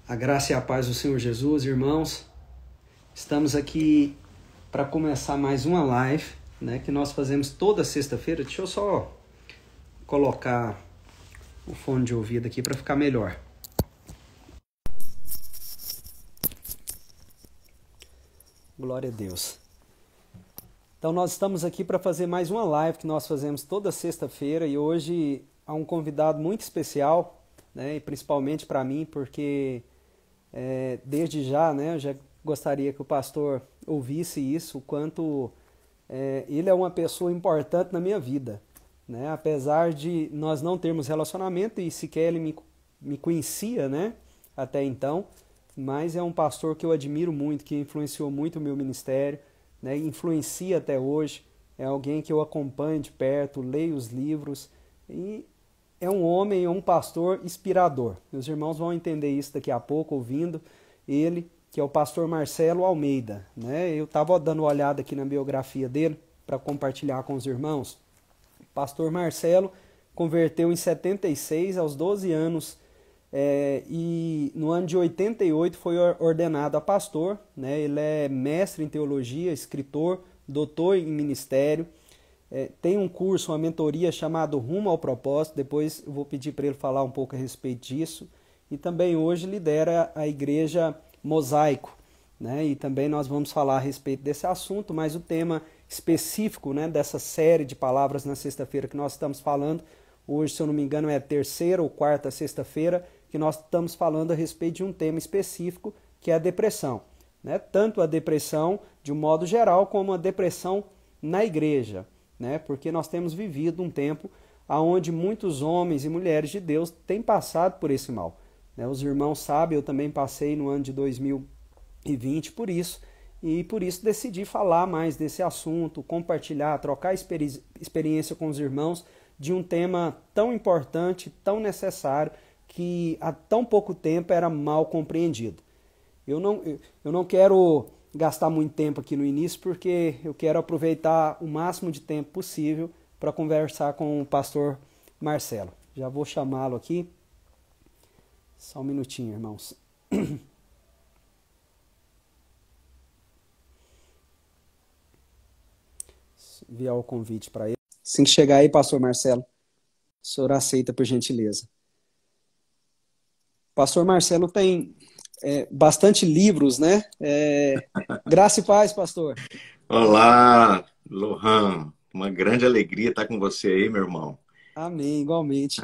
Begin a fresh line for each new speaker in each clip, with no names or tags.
A graça e a paz do Senhor Jesus, irmãos. Estamos aqui para começar mais uma live, né, que nós fazemos toda sexta-feira. Deixa eu só colocar o fone de ouvido aqui para ficar melhor. Glória a Deus. Então nós estamos aqui para fazer mais uma live que nós fazemos toda sexta-feira e hoje há um convidado muito especial, né, e principalmente para mim, porque desde já, né, eu já gostaria que o pastor ouvisse isso, o quanto ele é uma pessoa importante na minha vida, né? Apesar de nós não termos relacionamento e sequer ele me conhecia, né, até então, mas é um pastor que eu admiro muito, que influenciou muito o meu ministério, né, influencia até hoje, é alguém que eu acompanho de perto, leio os livros e é um homem, é um pastor inspirador. Meus irmãos vão entender isso daqui a pouco, ouvindo ele, que é o pastor Marcelo Almeida, né? Eu estava dando uma olhada aqui na biografia dele para compartilhar com os irmãos. O pastor Marcelo converteu em 76, aos 12 anos, e no ano de 88 foi ordenado a pastor, né? Ele é mestre em teologia, escritor, doutor em ministério. Tem um curso, uma mentoria chamado Rumo ao Propósito, depois eu vou pedir para ele falar um pouco a respeito disso. E também hoje lidera a igreja Mosaico, né? E também nós vamos falar a respeito desse assunto, mas o tema específico, né, dessa série de palavras na sexta-feira que nós estamos falando, hoje, se eu não me engano, é a terceira ou quarta sexta-feira, que nós estamos falando a respeito de um tema específico, que é a depressão, né? Tanto a depressão de um modo geral, como a depressão na igreja, né? Porque nós temos vivido um tempo onde muitos homens e mulheres de Deus têm passado por esse mal, né? Os irmãos sabem, eu também passei no ano de 2020 por isso, e por isso decidi falar mais desse assunto, compartilhar, trocar experiência com os irmãos de um tema tão importante, tão necessário, que há tão pouco tempo era mal compreendido. Eu não quero gastar muito tempo aqui no início, porque eu quero aproveitar o máximo de tempo possível para conversar com o pastor Marcelo. Já vou chamá-lo aqui. Só um minutinho, irmãos. Enviar o convite para ele. Assim que chegar aí, pastor Marcelo, o senhor aceita, por gentileza. Pastor Marcelo tem bastante livros, né? Graça e paz, pastor.
Olá, Lohan. Uma grande alegria estar com você aí, meu irmão.
Amém, igualmente.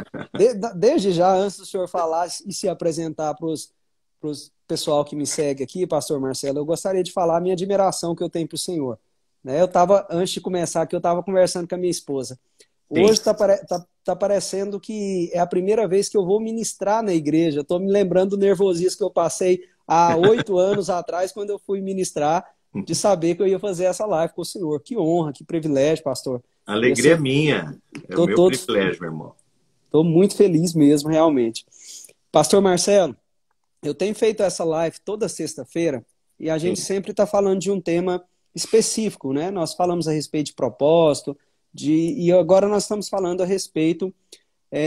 Desde já, antes do senhor falar e se apresentar para os pessoal que me segue aqui, pastor Marcelo, eu gostaria de falar a minha admiração que eu tenho para o senhor. Né? Antes de começar aqui, eu estava conversando com a minha esposa. Hoje tá parecendo que é a primeira vez que eu vou ministrar na igreja. Estou me lembrando do nervosismo que eu passei há 8 anos atrás, quando eu fui ministrar, de saber que eu ia fazer essa live com o senhor. Que honra, que privilégio, pastor.
A alegria é minha. É o meu privilégio, meu irmão.
Estou muito feliz mesmo, realmente. Pastor Marcelo, eu tenho feito essa live toda sexta-feira e a gente sempre está falando de um tema específico, né? Nós falamos a respeito de propósito, e agora nós estamos falando a respeito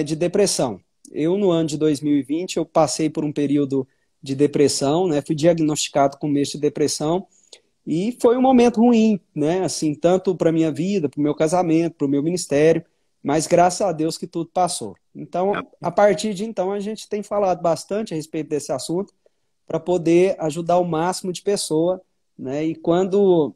de depressão. Eu, no ano de 2020, eu passei por um período de depressão, né? Fui diagnosticado com mês de depressão e foi um momento ruim, né? Assim, tanto para a minha vida, para o meu casamento, para o meu ministério, mas graças a Deus que tudo passou. Então, a partir de então, a gente tem falado bastante a respeito desse assunto para poder ajudar o máximo de pessoa, né? E quando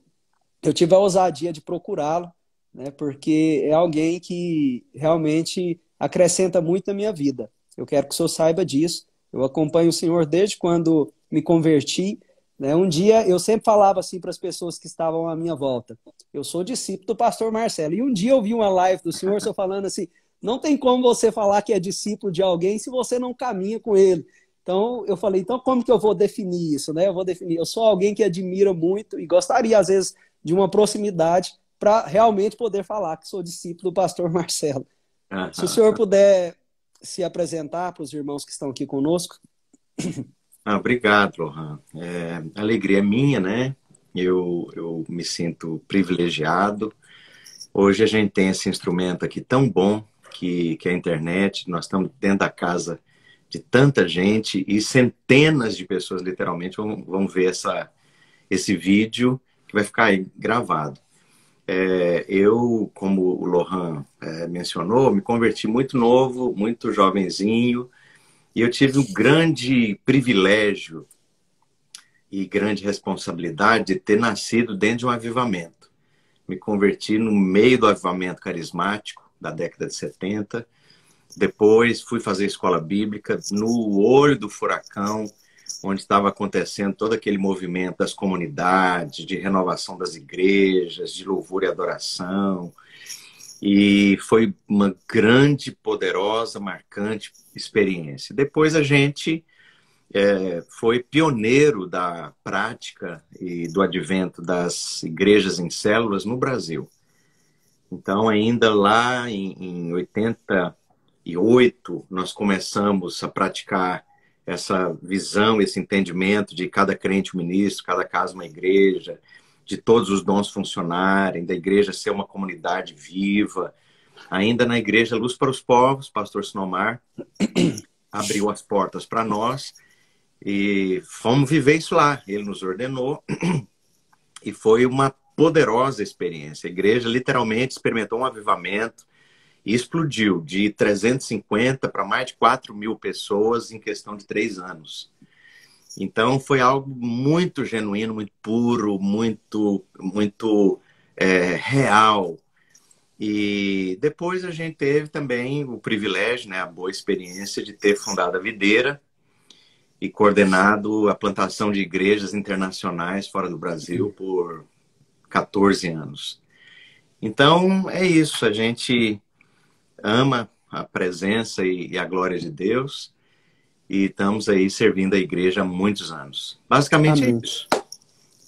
eu tive a ousadia de procurá-lo, né, porque é alguém que realmente acrescenta muito na minha vida. Eu quero que o senhor saiba disso. Eu acompanho o senhor desde quando me converti, né? Um dia eu sempre falava assim para as pessoas que estavam à minha volta: eu sou discípulo do pastor Marcelo. E um dia eu vi uma live do senhor só falando assim: não tem como você falar que é discípulo de alguém se você não caminha com ele. Então eu falei: então como que eu vou definir isso, né? Eu sou alguém que admira muito e gostaria às vezes de uma proximidade para realmente poder falar que sou discípulo do pastor Marcelo. Se o senhor puder se apresentar para os irmãos que estão aqui conosco.
Obrigado, Lohan. A alegria é minha, né? Eu me sinto privilegiado. Hoje a gente tem esse instrumento aqui tão bom que é a internet. Nós estamos dentro da casa de tanta gente, e centenas de pessoas, literalmente, vão ver esse vídeo que vai ficar aí gravado. Eu, como o Lohan mencionou, me converti muito novo, muito jovenzinho, e eu tive o grande privilégio e grande responsabilidade de ter nascido dentro de um avivamento. Me converti no meio do avivamento carismático da década de 70. Depois fui fazer escola bíblica no olho do furacão, onde estava acontecendo todo aquele movimento das comunidades, de renovação das igrejas, de louvor e adoração. E foi uma grande, poderosa, marcante experiência. Depois a gente foi pioneiro da prática e do advento das igrejas em células no Brasil. Então, ainda lá em 88, nós começamos a praticar essa visão, esse entendimento de cada crente um ministro, cada casa uma igreja, de todos os dons funcionarem, da igreja ser uma comunidade viva. Ainda na igreja Luz para os Povos, pastor Sinomar abriu as portas para nós e fomos viver isso lá. Ele nos ordenou e foi uma poderosa experiência. A igreja literalmente experimentou um avivamento e explodiu de 350 para mais de 4.000 pessoas em questão de 3 anos. Então foi algo muito genuíno, muito puro, muito real. E depois a gente teve também o privilégio, né, a boa experiência de ter fundado a Videira e coordenado a plantação de igrejas internacionais fora do Brasil por 14 anos. Então é isso, a gente ama a presença e a glória de Deus e estamos aí servindo a igreja há muitos anos. Basicamente
Amém.
É isso.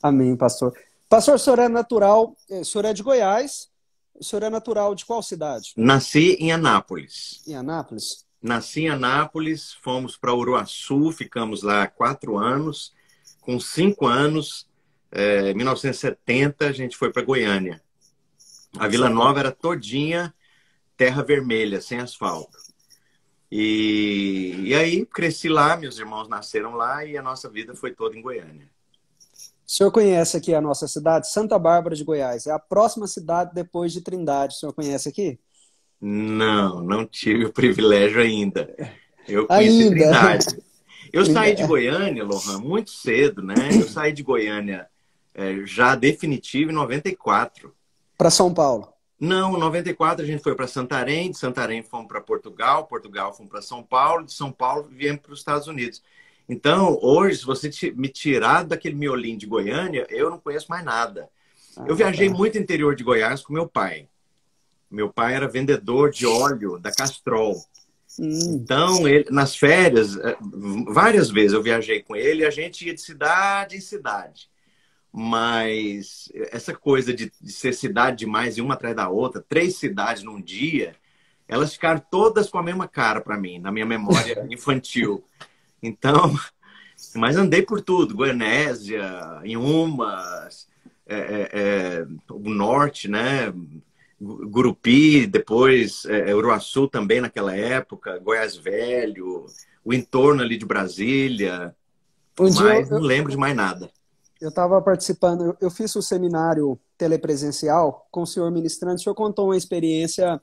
Amém, pastor. Pastor, o senhor é natural, o senhor é de Goiás, o senhor é natural de qual cidade?
Nasci em Anápolis.
Em Anápolis?
Nasci em Anápolis, fomos para Uruaçu, ficamos lá 4 anos. Com 5 anos, em 1970, a gente foi para Goiânia. A Vila Nova era todinha terra vermelha, sem asfalto. E aí cresci lá, meus irmãos nasceram lá e a nossa vida foi toda em Goiânia.
O senhor conhece aqui a nossa cidade, Santa Bárbara de Goiás. É a próxima cidade depois de Trindade. O senhor conhece aqui?
Não tive o privilégio ainda. Eu conheci Trindade. Eu saí de Goiânia, Lohan, muito cedo, né? Eu saí de Goiânia já definitivo em 94.
Para São Paulo?
Não, em 94 a gente foi para Santarém, de Santarém fomos para Portugal, Portugal fomos para São Paulo, de São Paulo viemos para os Estados Unidos. Então, hoje, se você me tirar daquele miolinho de Goiânia, eu não conheço mais nada. Eu viajei muito interior de Goiás com meu pai. Meu pai era vendedor de óleo da Castrol. Então, nas férias, várias vezes eu viajei com ele e a gente ia de cidade em cidade. Mas essa coisa de ser cidade demais e uma atrás da outra, 3 cidades num dia, elas ficaram todas com a mesma cara para mim, na minha memória infantil. Então, mas andei por tudo, Goianésia, Inhumas, o norte, né? Gurupi, depois Uruaçu também naquela época, Goiás Velho, o entorno ali de Brasília, mas não lembro de mais nada.
Eu estava participando, eu fiz o seminário telepresencial com o senhor ministrante, o senhor contou uma experiência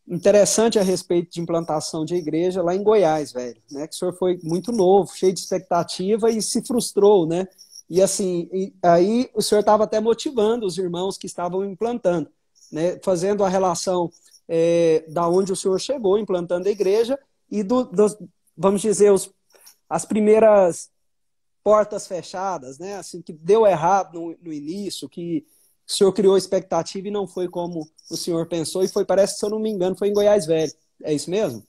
interessante a respeito de implantação de igreja lá em Goiás, velho, né? Que o senhor foi muito novo, cheio de expectativa e se frustrou, né? E assim, aí o senhor estava até motivando os irmãos que estavam implantando, né? Fazendo a relação da onde o senhor chegou, implantando a igreja e vamos dizer, as primeiras portas fechadas, né? Assim, que deu errado no início, que o senhor criou expectativa e não foi como o senhor pensou, e parece que, se eu não me engano, foi em Goiás Velho. É isso mesmo?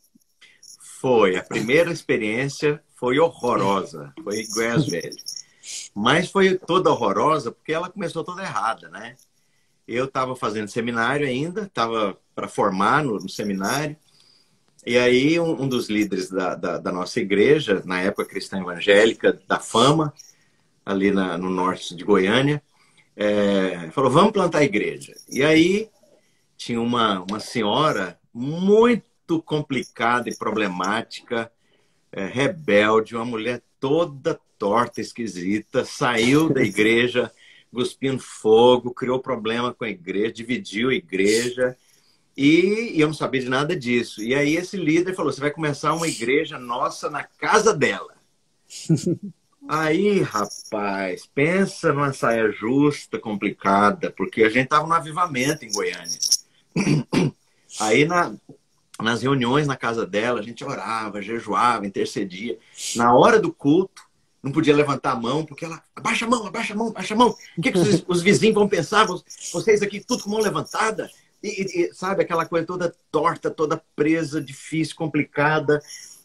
Foi. A primeira experiência foi horrorosa. Foi em Goiás Velho. Mas foi toda horrorosa porque ela começou toda errada, né? Eu estava fazendo seminário ainda, estava para formar no seminário, e aí um dos líderes da nossa igreja, na época cristã evangélica, da Fama, ali no norte de Goiânia, falou, vamos plantar a igreja. E aí tinha uma senhora muito muito complicada e problemática, rebelde, uma mulher toda torta, esquisita, saiu da igreja cuspindo fogo, criou problema com a igreja, dividiu a igreja, e eu não sabia de nada disso. E aí esse líder falou, você vai começar uma igreja nossa na casa dela. Aí, rapaz, pensa numa saia justa, complicada, porque a gente estava no avivamento em Goiânia. Aí nas reuniões na casa dela, a gente orava, jejuava, intercedia. Na hora do culto, não podia levantar a mão, porque ela, abaixa a mão, abaixa a mão, abaixa a mão. O que os vizinhos vão pensar? Vocês aqui, tudo com mão levantada? Sabe, aquela coisa toda torta, toda presa, difícil, complicada.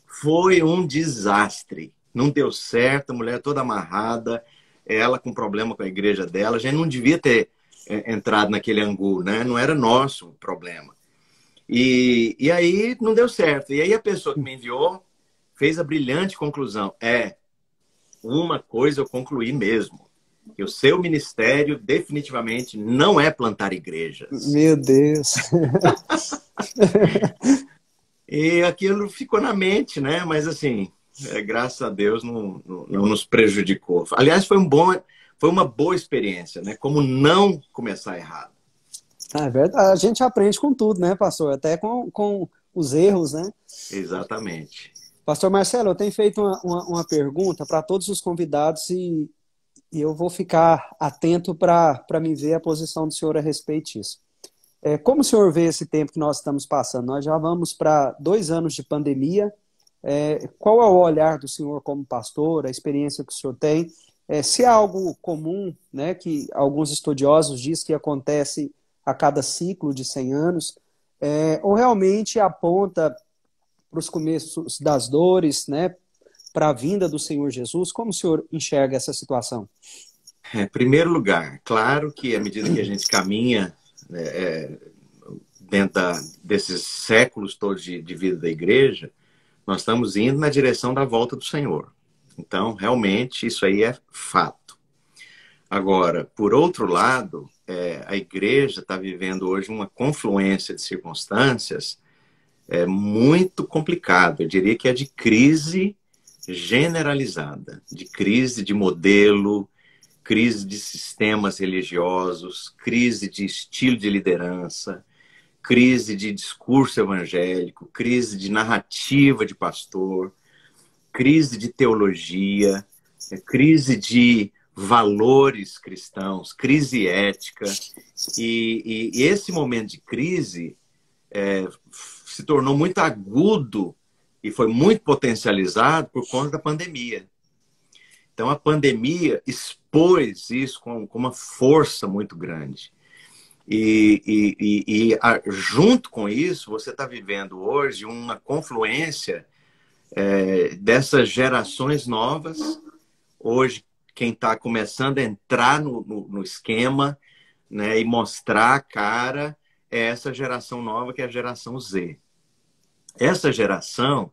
Foi um desastre. Não deu certo, a mulher toda amarrada, ela com problema com a igreja dela. A gente não devia ter entrado naquele angu, né? Não era nosso o problema. E aí não deu certo. E aí a pessoa que me enviou fez a brilhante conclusão. Uma coisa eu concluí mesmo. Que o seu ministério definitivamente não é plantar igrejas.
Meu Deus!
E aquilo ficou na mente, né? Mas assim, graças a Deus não nos prejudicou. Aliás, foi uma boa experiência, né? Como não começar errado.
É verdade, a gente aprende com tudo, né, pastor? Até com os erros, né?
Exatamente.
Pastor Marcelo, eu tenho feito uma pergunta para todos os convidados e eu vou ficar atento para me ver a posição do senhor a respeito disso. Como o senhor vê esse tempo que nós estamos passando? Nós já vamos para 2 anos de pandemia. Qual é o olhar do senhor como pastor, a experiência que o senhor tem? Se é algo comum, né, que alguns estudiosos dizem que acontece a cada ciclo de 100 anos, ou realmente aponta para os começos das dores, né, para a vinda do Senhor Jesus? Como o senhor enxerga essa situação?
Em primeiro lugar, claro que à medida que a gente caminha dentro desses séculos todos de vida da igreja, nós estamos indo na direção da volta do Senhor. Então, realmente, isso aí é fato. Agora, por outro lado, a igreja está vivendo hoje uma confluência de circunstâncias muito complicada. Eu diria que é de crise generalizada, de crise de modelo, crise de sistemas religiosos, crise de estilo de liderança, crise de discurso evangélico, crise de narrativa de pastor, crise de teologia, crise de valores cristãos, crise ética. E esse momento de crise se tornou muito agudo e foi muito potencializado por conta da pandemia. Então, a pandemia expôs isso com uma força muito grande. Junto com isso, você está vivendo hoje uma confluência dessas gerações novas. Hoje, quem está começando a entrar no esquema, né, e mostrar a cara é essa geração nova, que é a geração Z. Essa geração,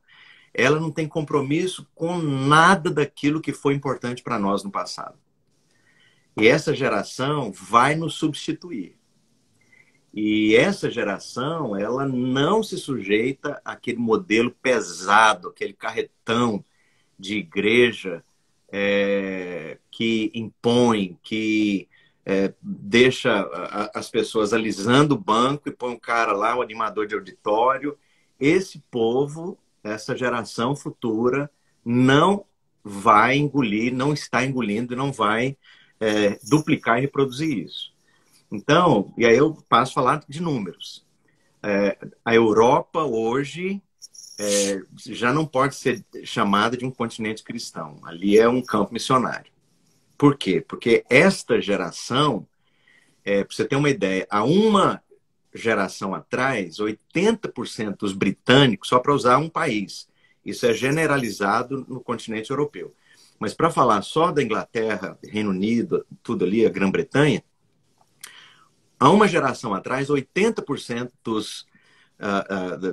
ela não tem compromisso com nada daquilo que foi importante para nós no passado. E essa geração vai nos substituir. E essa geração, ela não se sujeita àquele modelo pesado, aquele carretão de igreja que impõe, que deixa as pessoas alisando o banco e põe um cara lá, o animador de auditório. Esse povo, essa geração futura, não vai engolir, não está engolindo e não vai duplicar e reproduzir isso. Então, e aí eu passo a falar de números. A Europa hoje já não pode ser chamada de um continente cristão. Ali é um campo missionário. Por quê? Porque esta geração, para você ter uma ideia, há uma geração atrás, 80% dos britânicos, só para usar um país, isso é generalizado no continente europeu. Mas para falar só da Inglaterra, Reino Unido, tudo ali, a Grã-Bretanha, há uma geração atrás, 80%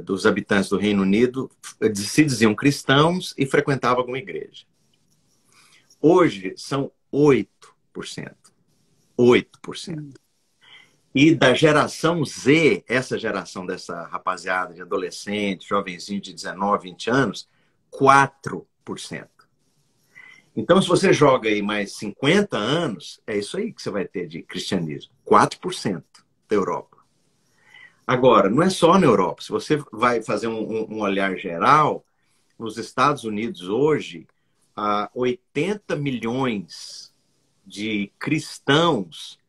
dos habitantes do Reino Unido se diziam cristãos e frequentavam alguma igreja. Hoje são 8%. 8%. E da geração Z, essa geração dessa rapaziada de adolescente, jovenzinho de 19, 20 anos, 4%. Então, se você joga aí mais 50 anos, é isso aí que você vai ter de cristianismo. 4% da Europa. Agora, não é só na Europa. Se você vai fazer um olhar geral, nos Estados Unidos hoje, há 80 milhões de cristãos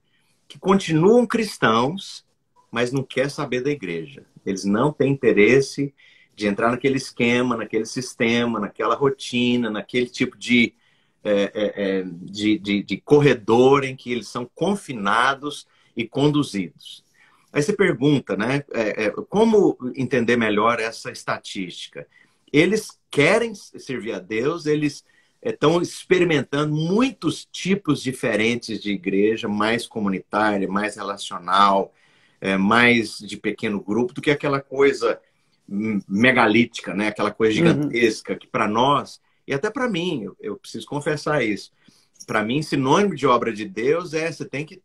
que continuam cristãos, mas não quer saber da igreja. Eles não têm interesse de entrar naquele esquema, naquele sistema, naquela rotina, naquele tipo de corredor em que eles são confinados e conduzidos. Aí você pergunta, né? Como entender melhor essa estatística? Eles querem servir a Deus, eles estão experimentando muitos tipos diferentes de igreja, mais comunitária, mais relacional, mais de pequeno grupo, do que aquela coisa megalítica, né? Aquela coisa gigantesca que para nós, e até para mim, eu preciso confessar isso, para mim, sinônimo de obra de Deus você tem que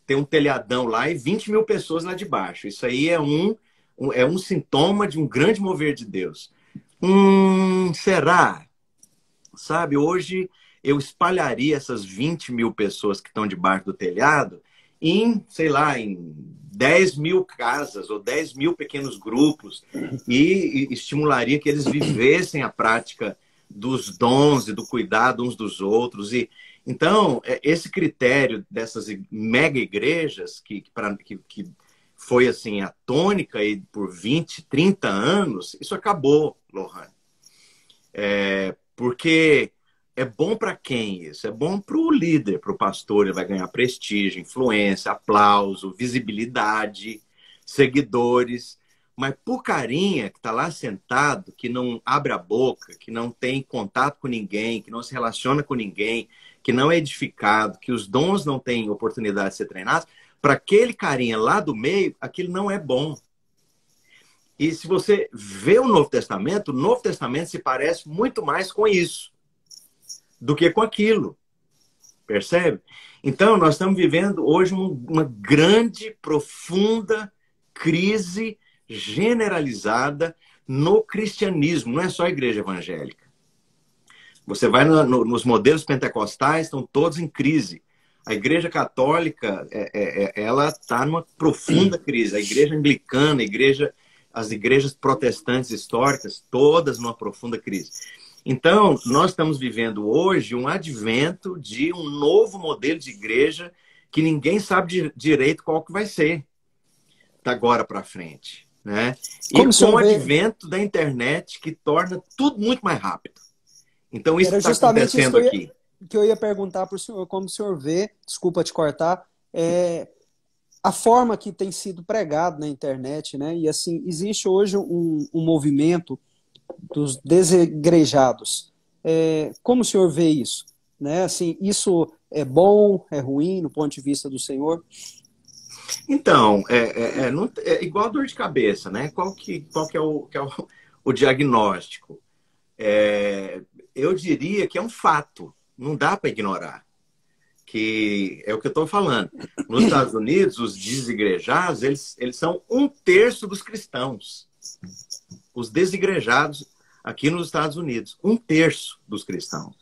ter um telhadão lá e 20 mil pessoas lá de baixo. Isso aí é um sintoma de um grande mover de Deus. Será? Sabe, hoje eu espalharia essas 20 mil pessoas que estão debaixo do telhado em, sei lá, em 10 mil casas ou 10 mil pequenos grupos e estimularia que eles vivessem a prática dos dons e do cuidado uns dos outros. E então, esse critério dessas mega igrejas, que foi assim a tônica aí por 20, 30 anos, isso acabou, Lohan. Porque é bom para quem isso? É bom para o líder, para o pastor, ele vai ganhar prestígio, influência, aplauso, visibilidade, seguidores. Mas por carinha que está lá sentado, que não abre a boca, que não tem contato com ninguém, que não se relaciona com ninguém, que não é edificado, que os dons não têm oportunidade de ser treinados, para aquele carinha lá do meio, aquilo não é bom. E se você vê o Novo Testamento se parece muito mais com isso do que com aquilo. Percebe? Então, nós estamos vivendo hoje uma grande, profunda crise generalizada no cristianismo. Não é só a igreja evangélica. Você vai nos modelos pentecostais, estão todos em crise. A igreja católica, ela está numa profunda crise. A igreja anglicana, as igrejas protestantes históricas, todas numa profunda crise. Então, nós estamos vivendo hoje um advento de um novo modelo de igreja que ninguém sabe direito qual que vai ser da agora para frente, né? E com o advento da internet que torna tudo muito mais rápido. Então, isso está acontecendo aqui.
Que eu ia perguntar para o senhor, como o senhor vê, desculpa te cortar, a forma que tem sido pregado na internet, né? E assim, existe hoje um movimento dos desigrejados. Como o senhor vê isso? Né? Assim, isso é bom, é ruim, no ponto de vista do senhor?
Então, é igual a dor de cabeça, né? Qual que é o diagnóstico? Eu diria que é um fato, não dá para ignorar. Que é o que eu estou falando. Nos Estados Unidos, os desigrejados, eles são 1/3 dos cristãos. Os desigrejados aqui nos Estados Unidos, 1/3 dos cristãos.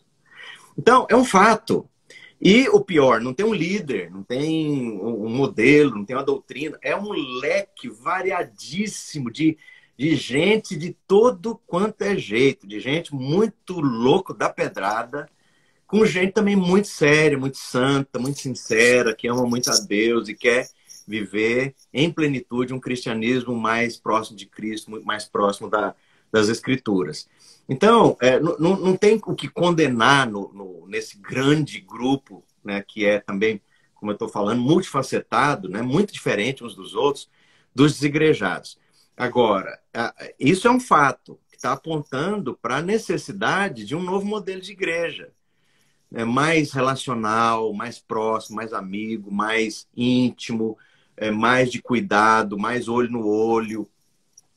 Então, é um fato. E o pior, não tem um líder, não tem um modelo, não tem uma doutrina. É um leque variadíssimo de gente de todo quanto é jeito, de gente muito louco da pedrada, com gente também muito séria, muito santa, muito sincera, que ama muito a Deus e quer viver em plenitude um cristianismo mais próximo de Cristo, muito mais próximo das Escrituras. Então, não tem o que condenar nesse grande grupo, né, que é também, como eu estou falando, multifacetado, né, muito diferente uns dos outros, dos desigrejados. Agora, isso é um fato que está apontando para a necessidade de um novo modelo de igreja. Mais relacional, mais próximo, mais amigo, mais íntimo, mais de cuidado, mais olho no olho,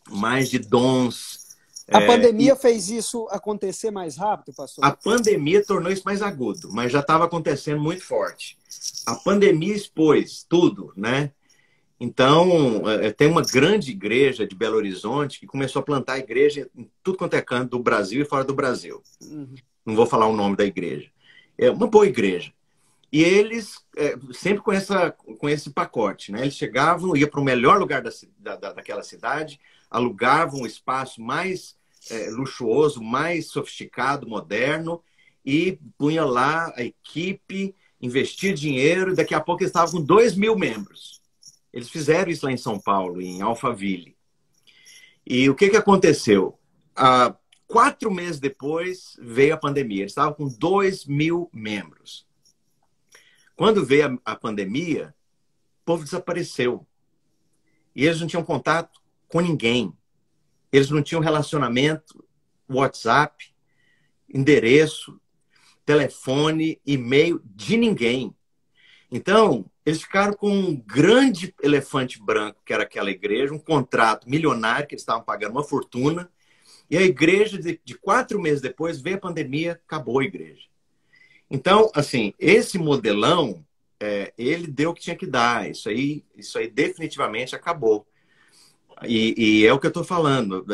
mais de dons.
A pandemia fez isso acontecer mais rápido, pastor?
A pandemia tornou isso mais agudo, mas já estava acontecendo muito forte. A pandemia expôs tudo, né? Então, tem uma grande igreja de Belo Horizonte que começou a plantar igreja em tudo quanto é canto do Brasil e fora do Brasil.
Uhum.
Não vou falar o nome da igreja. É uma boa igreja. E eles, sempre com esse pacote, né? Eles chegavam, iam para o melhor lugar daquela cidade, alugavam o espaço mais luxuoso, mais sofisticado, moderno, e punha lá a equipe, investia dinheiro, e daqui a pouco eles estavam com 2.000 membros. Eles fizeram isso lá em São Paulo, em Alphaville. E o que aconteceu? 4 meses depois veio a pandemia. Eles estavam com 2.000 membros. Quando veio a pandemia, o povo desapareceu. E eles não tinham contato com ninguém. Eles não tinham relacionamento, WhatsApp, endereço, telefone, e-mail de ninguém. Então, eles ficaram com um grande elefante branco, que era aquela igreja, um contrato milionário, que eles estavam pagando uma fortuna. E a igreja, de 4 meses depois, veio a pandemia, acabou a igreja. Então, assim, esse modelão, ele deu o que tinha que dar. Isso aí definitivamente acabou. E é o que eu estou falando.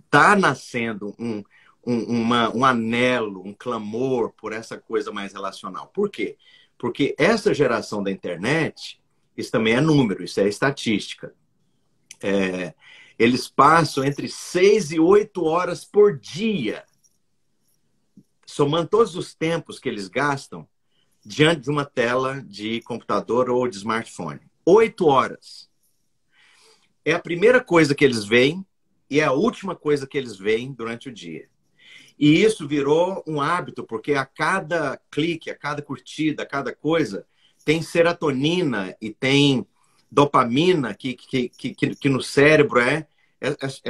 Está nascendo um anelo, um clamor por essa coisa mais relacional. Por quê? Porque essa geração da internet, isso também é número, isso é estatística. Eles passam entre 6 e 8 horas por dia, somando todos os tempos que eles gastam diante de uma tela de computador ou de smartphone. 8 horas. É a primeira coisa que eles veem e é a última coisa que eles veem durante o dia. E isso virou um hábito, porque a cada clique, a cada curtida, a cada coisa, tem serotonina e tem dopamina que no cérebro é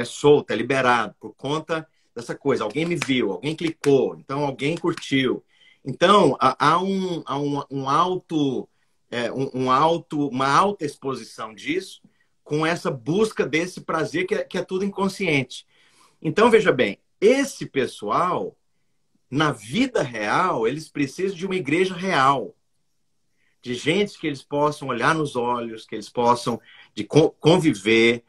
solta, é liberado por conta dessa coisa. Alguém me viu, alguém clicou, então alguém curtiu. Então, há uma alta exposição disso com essa busca desse prazer que é tudo inconsciente. Então, veja bem, esse pessoal, na vida real, eles precisam de uma igreja real, de gente que eles possam olhar nos olhos, que eles possam conviver,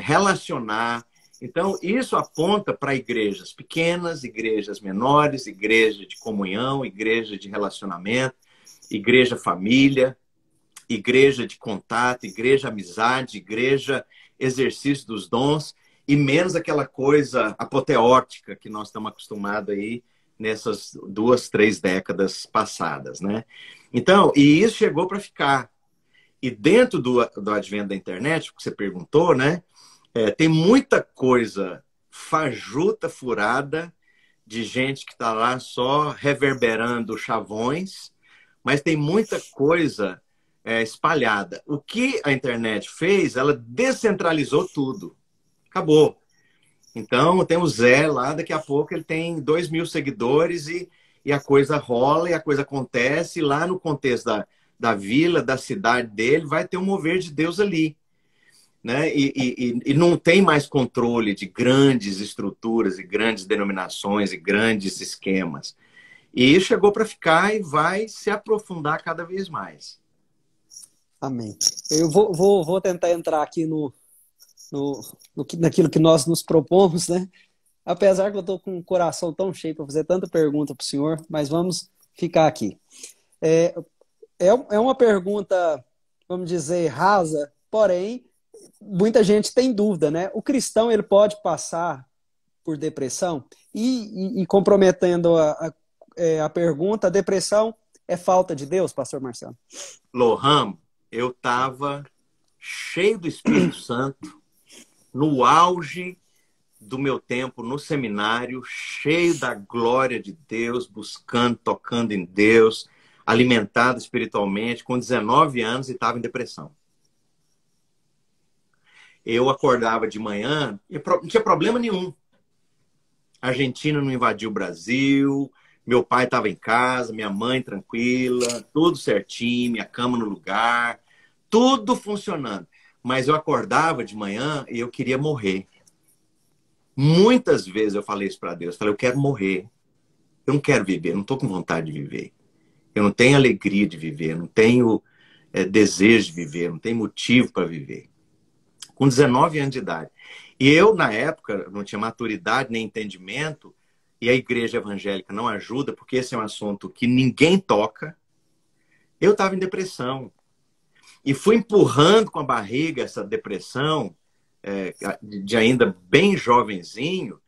relacionar. Então, isso aponta para igrejas pequenas, igrejas menores, igreja de comunhão, igreja de relacionamento, igreja família, igreja de contato, igreja amizade, igreja exercício dos dons, e menos aquela coisa apoteótica que nós estamos acostumados aí nessas 2, 3 décadas passadas, né? Então, e isso chegou para ficar. E dentro do advento da internet, que você perguntou, né? Tem muita coisa fajuta, furada, de gente que está lá só reverberando chavões, mas tem muita coisa espalhada. O que a internet fez, ela descentralizou tudo. Acabou. Então, tem o Zé lá, daqui a pouco ele tem 2.000 seguidores e a coisa rola e a coisa acontece. E lá no contexto da vila, da cidade dele, vai ter um mover de Deus ali. Né? E não tem mais controle de grandes estruturas e grandes denominações e grandes esquemas. E chegou para ficar e vai se aprofundar cada vez mais.
Amém. Eu vou tentar entrar aqui naquilo que nós nos propomos, né? Apesar que eu estou com o coração tão cheio para fazer tanta pergunta para o senhor, mas vamos ficar aqui. É uma pergunta, vamos dizer, rasa, porém, muita gente tem dúvida, né? O cristão, ele pode passar por depressão? E comprometendo a pergunta, a depressão é falta de Deus, pastor Marcelo?
Lohan, eu estava cheio do Espírito Santo, no auge do meu tempo no seminário, cheio da glória de Deus, buscando, tocando em Deus, alimentado espiritualmente, com 19 anos e estava em depressão. Eu acordava de manhã e não tinha problema nenhum. A Argentina não invadiu o Brasil, meu pai estava em casa, minha mãe tranquila, tudo certinho, minha cama no lugar, tudo funcionando. Mas eu acordava de manhã e eu queria morrer. Muitas vezes eu falei isso para Deus. Falei, eu quero morrer. Eu não quero viver, eu não estou com vontade de viver. Eu não tenho alegria de viver, eu não tenho desejo de viver, não tem motivo para viver. Com 19 anos de idade. E eu, na época, não tinha maturidade nem entendimento, e a igreja evangélica não ajuda, porque esse é um assunto que ninguém toca. Eu estava em depressão. E fui empurrando com a barriga essa depressão, de ainda bem jovenzinho,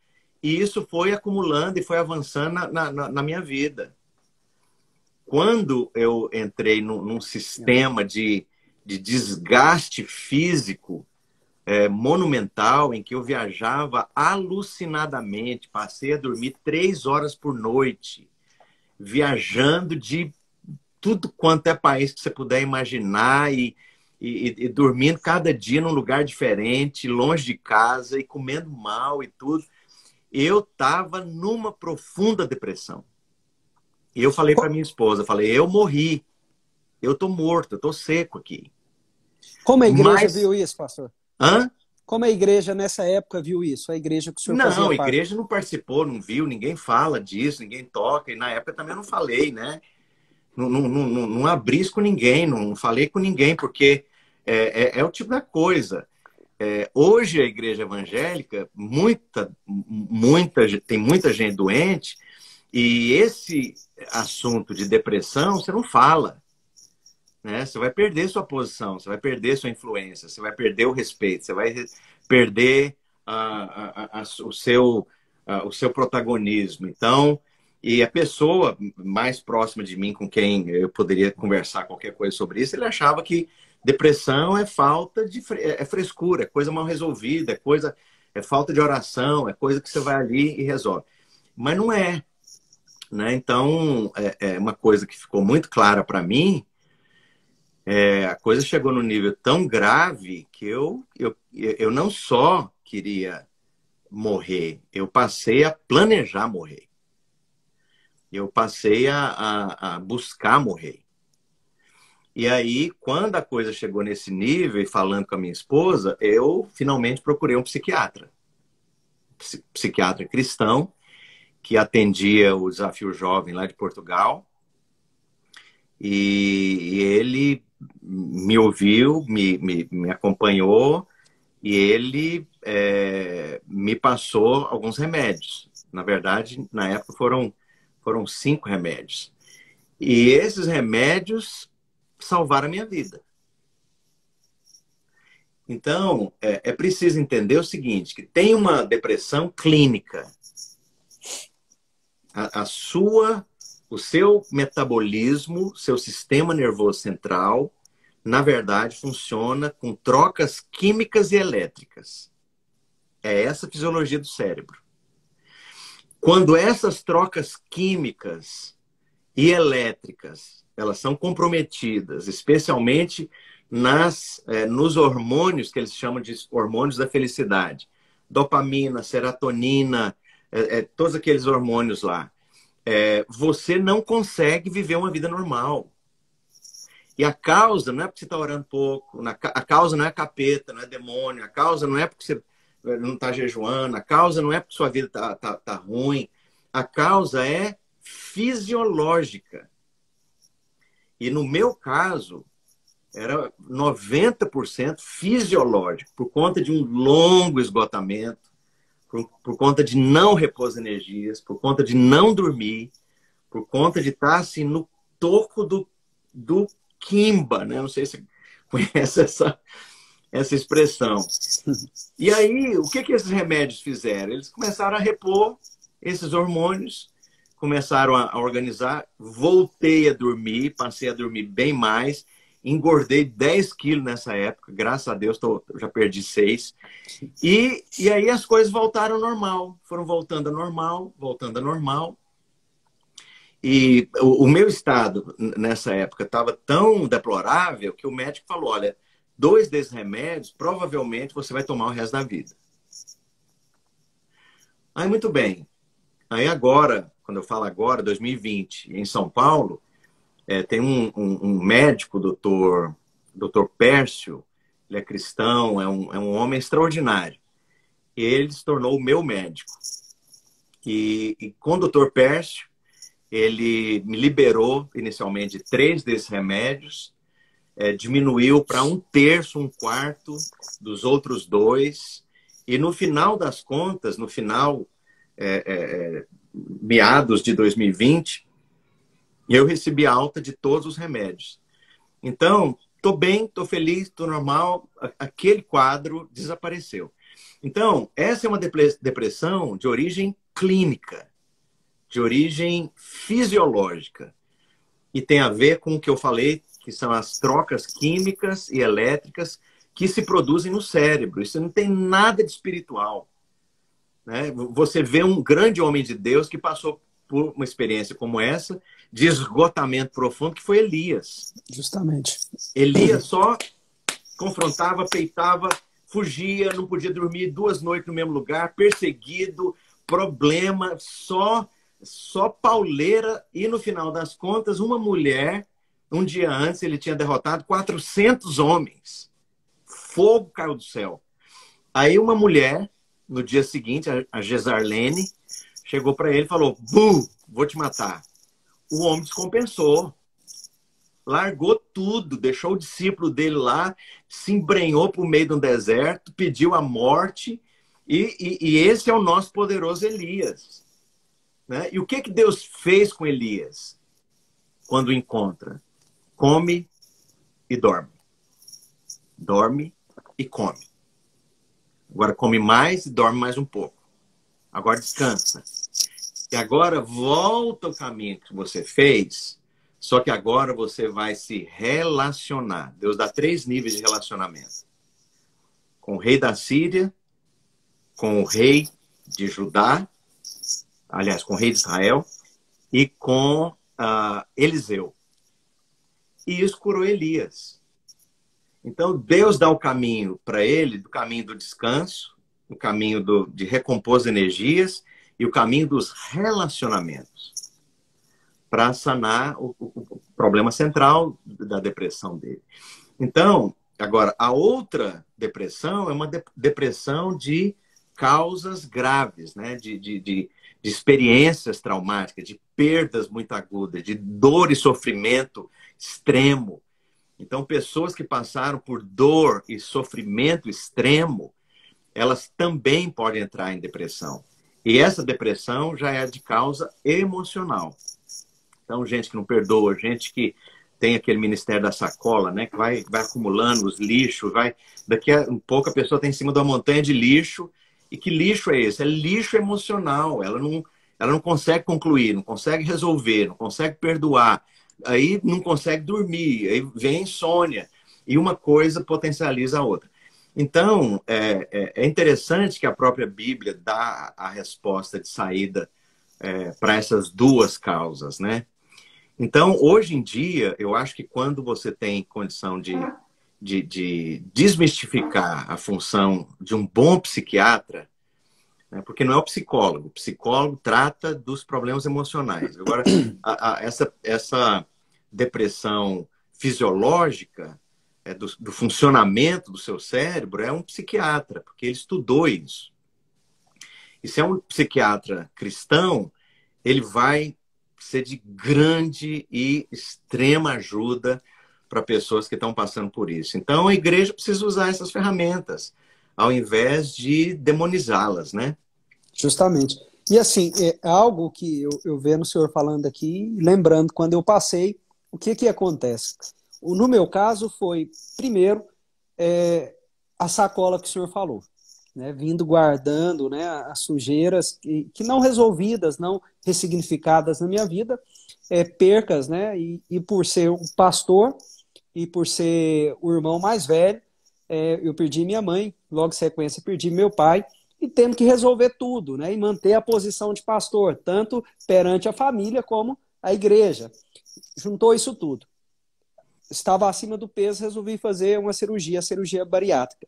e isso foi acumulando e foi avançando na minha vida. Quando eu entrei num sistema de desgaste físico monumental, em que eu viajava alucinadamente, passei a dormir 3 horas por noite, viajando de tudo quanto é país que você puder imaginar e dormindo cada dia num lugar diferente, longe de casa e comendo mal e tudo. Eu estava numa profunda depressão. E eu falei para minha esposa, falei, eu morri, eu estou morto, eu estou seco aqui.
Como a igreja viu isso, pastor?
Hã?
Como a igreja nessa época viu isso? A igreja que o senhor fazia
Não, a
parte?
igreja não participou, não viu, ninguém fala disso, ninguém toca. E na época também eu não falei, né? Não abri isso com ninguém, não falei com ninguém, porque é o tipo da coisa. Hoje a igreja evangélica, tem muita gente doente, e esse assunto de depressão você não fala. Né? Você vai perder sua posição, você vai perder sua influência, você vai perder o respeito, você vai perder o seu protagonismo. Então, e a pessoa mais próxima de mim, com quem eu poderia conversar qualquer coisa sobre isso, ele achava que depressão é falta de frescura, é coisa mal resolvida, é falta de oração, é coisa que você vai ali e resolve. Mas não é. Né? Então, é uma coisa que ficou muito clara para mim. A coisa chegou num nível tão grave que eu não só queria morrer, eu passei a planejar morrer. Eu passei a buscar morrer. E aí, quando a coisa chegou nesse nível, e falando com a minha esposa, eu finalmente procurei um psiquiatra. Psiquiatra cristão, que atendia o Desafio Jovem lá de Portugal. E ele me ouviu, me acompanhou, e ele me passou alguns remédios. Na verdade, na época foram 5 remédios. E esses remédios salvaram a minha vida. Então, é preciso entender o seguinte, que tem uma depressão clínica. O seu metabolismo, seu sistema nervoso central, na verdade, funciona com trocas químicas e elétricas. É essa a fisiologia do cérebro. Quando essas trocas químicas e elétricas, elas são comprometidas, especialmente nos hormônios que eles chamam de hormônios da felicidade. Dopamina, serotonina, todos aqueles hormônios lá. Você não consegue viver uma vida normal. E a causa não é porque você está orando pouco, a causa não é capeta, não é demônio, a causa não é porque você não está jejuando, a causa não é porque sua vida tá ruim, a causa é fisiológica. E no meu caso, era 90% fisiológico, por conta de um longo esgotamento, por conta de não repor energias, por conta de não dormir, por conta de estar assim, no toco do Kimba, né? Não sei se você conhece essa expressão. E aí, o que esses remédios fizeram? Eles começaram a repor esses hormônios, começaram a organizar, voltei a dormir, passei a dormir bem mais, engordei 10 quilos nessa época, graças a Deus já perdi 6. E aí as coisas voltaram ao normal, foram voltando ao normal, voltando ao normal. E o meu estado, nessa época, estava tão deplorável que o médico falou, olha, 2 desses remédios, provavelmente você vai tomar o resto da vida. Aí, muito bem. Aí agora, quando eu falo agora, 2020, em São Paulo, tem um médico, doutor Pércio, ele é cristão, é um homem extraordinário. E ele se tornou o meu médico. E com o doutor Pércio, ele me liberou inicialmente de 3 desses remédios diminuiu para 1/3, 1/4 dos outros 2. E no final das contas, no final, meados de 2020, eu recebi alta de todos os remédios. Então, estou bem, estou feliz, estou normal. Aquele quadro desapareceu. Então, essa é uma depressão de origem clínica, de origem fisiológica. E tem a ver com o que eu falei, que são as trocas químicas e elétricas que se produzem no cérebro. Isso não tem nada de espiritual, né? Você vê um grande homem de Deus que passou por uma experiência como essa, de esgotamento profundo, que foi Elias.
Justamente.
Elias só confrontava, peitava, fugia, não podia dormir 2 noites no mesmo lugar, perseguido, problema, só pauleira. E no final das contas, uma mulher, um dia antes, ele tinha derrotado 400 homens. Fogo caiu do céu. Aí uma mulher, no dia seguinte, a Jezarlene, chegou para ele e falou: vou te matar. O homem descompensou. Largou tudo, deixou o discípulo dele lá, se embrenhou para o meio de um deserto, pediu a morte. E esse é o nosso poderoso Elias, né? E o que Deus fez com Elias quando o encontra? Come e dorme. Dorme e come. Agora come mais e dorme mais um pouco. Agora descansa. E agora volta o caminho que você fez, só que agora você vai se relacionar. Deus dá 3 níveis de relacionamento. Com o rei da Síria, com o rei de Judá, aliás, com o rei de Israel, e com Eliseu. E isso curou Elias. Então, Deus dá o caminho para ele, do caminho do descanso, o caminho de recompor as energias e o caminho dos relacionamentos, para sanar o problema central da depressão dele. Então, agora, a outra depressão é uma depressão de causas graves, né? de experiências traumáticas, de perdas muito agudas, de dor e sofrimento extremo. Então, pessoas que passaram por dor e sofrimento extremo, elas também podem entrar em depressão. E essa depressão já é de causa emocional. Então, gente que não perdoa, gente que tem aquele ministério da sacola, né, que vai acumulando os lixos, daqui a um pouco a pessoa está em cima de uma montanha de lixo. E que lixo é esse? É lixo emocional. Ela não consegue concluir, não consegue resolver, não consegue perdoar. Aí não consegue dormir, aí vem a insônia. E uma coisa potencializa a outra. Então, é interessante que a própria Bíblia dá a resposta de saída para essas 2 causas, né? Então, hoje em dia, eu acho que quando você tem condição de desmistificar a função de um bom psiquiatra, né, porque não é o psicólogo trata dos problemas emocionais. Agora, essa depressão fisiológica, do funcionamento do seu cérebro, é um psiquiatra, porque ele estudou isso. E se é um psiquiatra cristão, ele vai ser de grande e extrema ajuda para pessoas que estão passando por isso. Então, a igreja precisa usar essas ferramentas, ao invés de demonizá-las, né?
Justamente. E assim, é algo que eu vendo o senhor falando aqui, lembrando, quando eu passei, o que acontece? No meu caso foi, primeiro, a sacola que o senhor falou, né? Vindo guardando, né, as sujeiras que não resolvidas, não ressignificadas na minha vida, percas, né? E por ser um pastor e por ser o irmão mais velho, eu perdi minha mãe, logo em sequência perdi meu pai, e tendo que resolver tudo, né? E manter a posição de pastor, tanto perante a família como a igreja. Juntou isso tudo. Estava acima do peso, resolvi fazer uma cirurgia, a cirurgia bariátrica.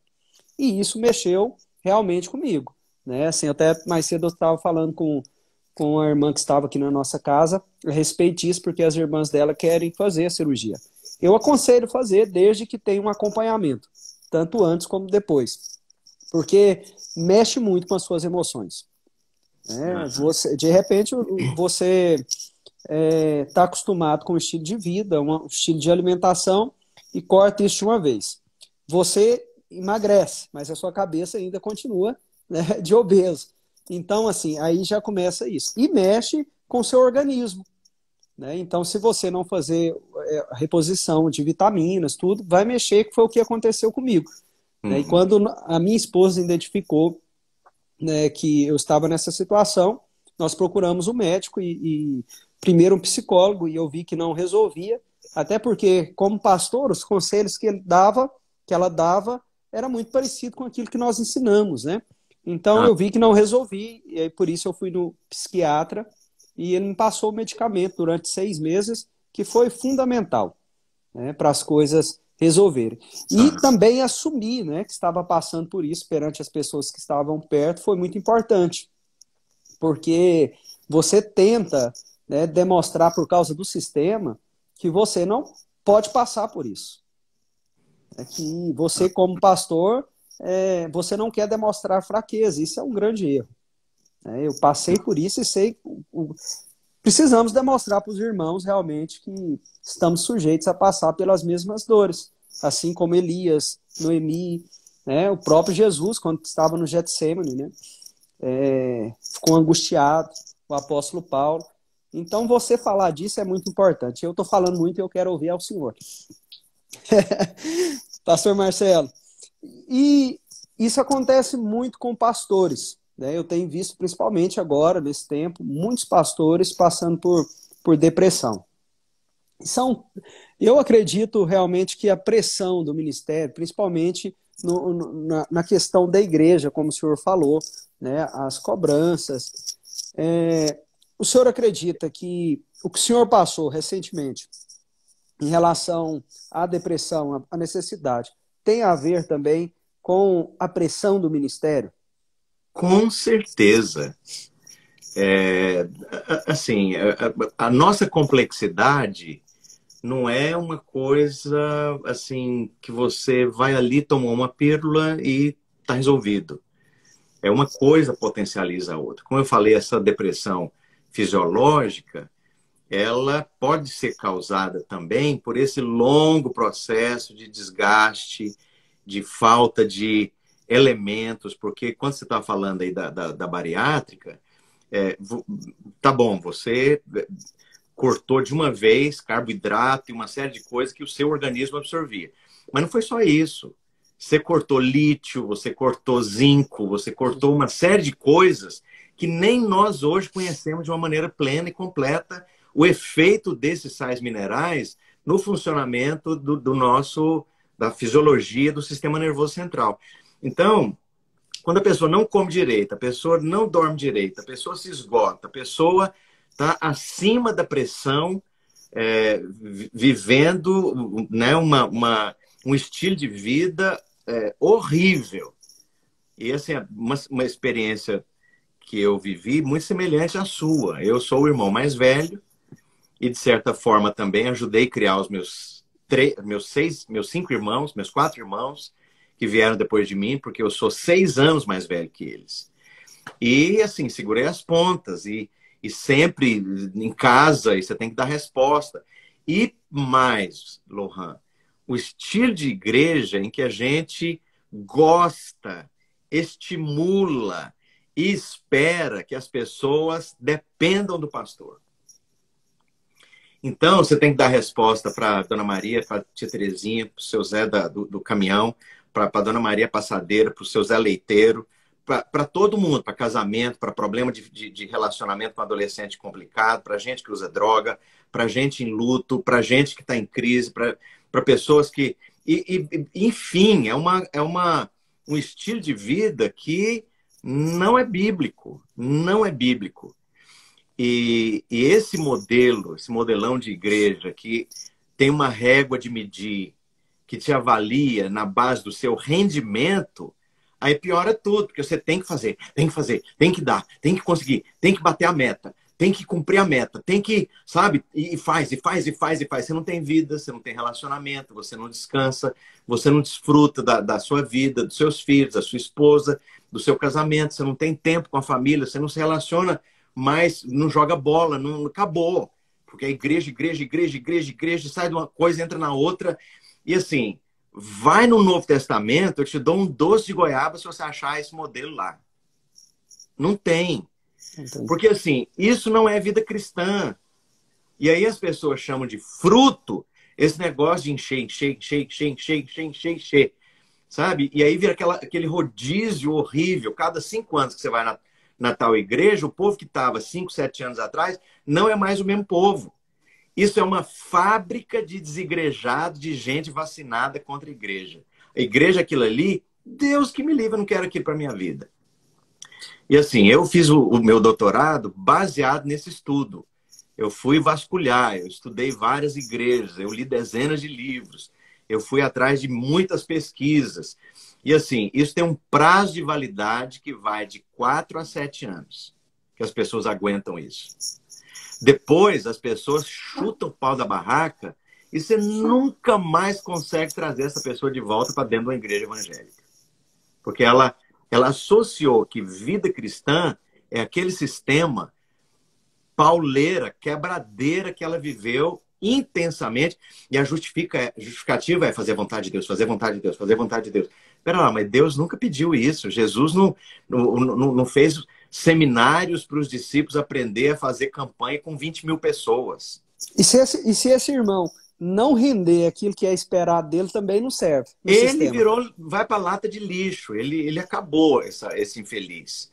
E isso mexeu realmente comigo, né? Assim, até mais cedo eu estava falando com a irmã que estava aqui na nossa casa a respeito disso, porque as irmãs dela querem fazer a cirurgia. Eu aconselho fazer desde que tenha um acompanhamento, tanto antes como depois, porque mexe muito com as suas emoções. De repente, você está acostumado com um estilo de vida, um estilo de alimentação, e corta isso de uma vez. Você emagrece, mas a sua cabeça ainda continua, né, de obeso. Então, assim, aí já começa isso. E mexe com o seu organismo, né? Então, se você não fazer a reposição de vitaminas, tudo, vai mexer, que foi o que aconteceu comigo. Né? E quando a minha esposa identificou, né, que eu estava nessa situação, nós procuramos um médico e primeiro um psicólogo, e eu vi que não resolvia, até porque, como pastor, os conselhos que ela dava, era muito parecido com aquilo que nós ensinamos, né? Então
Ah,
eu vi que não resolvi, e aí, por isso eu fui no psiquiatra, e ele me passou o medicamento durante 6 meses, que foi fundamental, né, para as coisas resolverem. E
ah,
também assumir, né, que estava passando por isso perante as pessoas que estavam perto foi muito importante, porque você tenta, né, demonstrar por causa do sistema que você não pode passar por isso. É que você, como pastor, você não quer demonstrar fraqueza. Isso é um grande erro. Né? Eu passei por isso e sei. Precisamos demonstrar para os irmãos realmente que estamos sujeitos a passar pelas mesmas dores. Assim como Elias, Noemi, né? O próprio Jesus, quando estava no Getsemane, né? Ficou angustiado, o apóstolo Paulo. Então, você falar disso é muito importante. Eu estou falando muito e eu quero ouvir ao senhor. Pastor Marcelo. E isso acontece muito com pastores. Né? Eu tenho visto, principalmente agora, nesse tempo, muitos pastores passando por depressão. Eu acredito realmente que a pressão do ministério, principalmente na questão da igreja, como o senhor falou, né, as cobranças. O senhor acredita que o que o senhor passou recentemente em relação à depressão, à necessidade, tem a ver também com a pressão do ministério?
com certeza. Assim, a nossa complexidade não é uma coisa assim que você vai ali, tomou uma pílula e está resolvido. É uma coisa potencializa a outra. Como eu falei, essa depressão fisiológica, ela pode ser causada também por esse longo processo de desgaste, de falta de elementos, porque quando você está falando aí da bariátrica, tá bom, você cortou de uma vez carboidrato e uma série de coisas que o seu organismo absorvia. Mas não foi só isso. Você cortou lítio, você cortou zinco, você cortou uma série de coisas que nem nós hoje conhecemos de uma maneira plena e completa o efeito desses sais minerais no funcionamento da fisiologia do sistema nervoso central. Então, quando a pessoa não come direito, a pessoa não dorme direito, a pessoa se esgota, a pessoa está acima da pressão, vivendo, né, um estilo de vida horrível. E assim, uma experiência que eu vivi muito semelhante à sua. Eu sou o irmão mais velho e, de certa forma, também ajudei a criar os meus 5 irmãos, meus 4 irmãos, que vieram depois de mim, porque eu sou 6 anos mais velho que eles. E, assim, segurei as pontas e sempre em casa, e você tem que dar resposta. E mais, Lohan, o estilo de igreja em que a gente gosta, estimula e espera que as pessoas dependam do pastor. Então, você tem que dar resposta para a Dona Maria, para a tia Terezinha, para o seu Zé do caminhão, para a Dona Maria Passadeira, para o seu Zé Leiteiro, para todo mundo, para casamento, para problema de relacionamento com adolescente complicado, para gente que usa droga, para gente em luto, para gente que está em crise, para pessoas que... enfim, um estilo de vida que não é bíblico. Não é bíblico. E esse modelo, esse modelão de igreja que tem uma régua de medir, que te avalia na base do seu rendimento, aí piora tudo, porque você tem que fazer, tem que dar, tem que conseguir, tem que bater a meta, tem que cumprir a meta, tem que, sabe, e faz. Você não tem vida, você não tem relacionamento, você não descansa, você não desfruta da sua vida, dos seus filhos, da sua esposa, do seu casamento, você não tem tempo com a família, você não se relaciona mais, não joga bola, não acabou. Porque a igreja, sai de uma coisa, entra na outra, E assim, vai no Novo Testamento, eu te dou um doce de goiaba se você achar esse modelo lá. Não tem.
Entendi.
Porque assim, isso não é vida cristã. E aí as pessoas chamam de fruto esse negócio de encher, encher, encher, encher, encher, encher, encher, encher. Sabe? E aí vira aquele rodízio horrível. Cada 5 anos que você vai na tal igreja, o povo que estava 5, 7 anos atrás não é mais o mesmo povo. Isso é uma fábrica de desigrejado, de gente vacinada contra a igreja. A igreja, aquilo ali, Deus que me livre, eu não quero aquilo para minha vida. E assim, eu fiz o meu doutorado baseado nesse estudo. Eu fui vasculhar, eu estudei várias igrejas, eu li dezenas de livros, eu fui atrás de muitas pesquisas. E assim, isso tem um prazo de validade que vai de 4 a 7 anos, que as pessoas aguentam isso. Depois, as pessoas chutam o pau da barraca e você nunca mais consegue trazer essa pessoa de volta para dentro de uma igreja evangélica. Porque ela associou que vida cristã é aquele sistema pauleira, quebradeira que ela viveu intensamente, e a justificativa é fazer a vontade de Deus, fazer a vontade de Deus, fazer a vontade de Deus. Pera lá, mas Deus nunca pediu isso. Jesus não fez seminários para os discípulos aprender a fazer campanha com 20 mil pessoas.
E se esse irmão não render aquilo que é esperado dele, também não serve.
Ele vai para lata de lixo, ele acabou esse infeliz.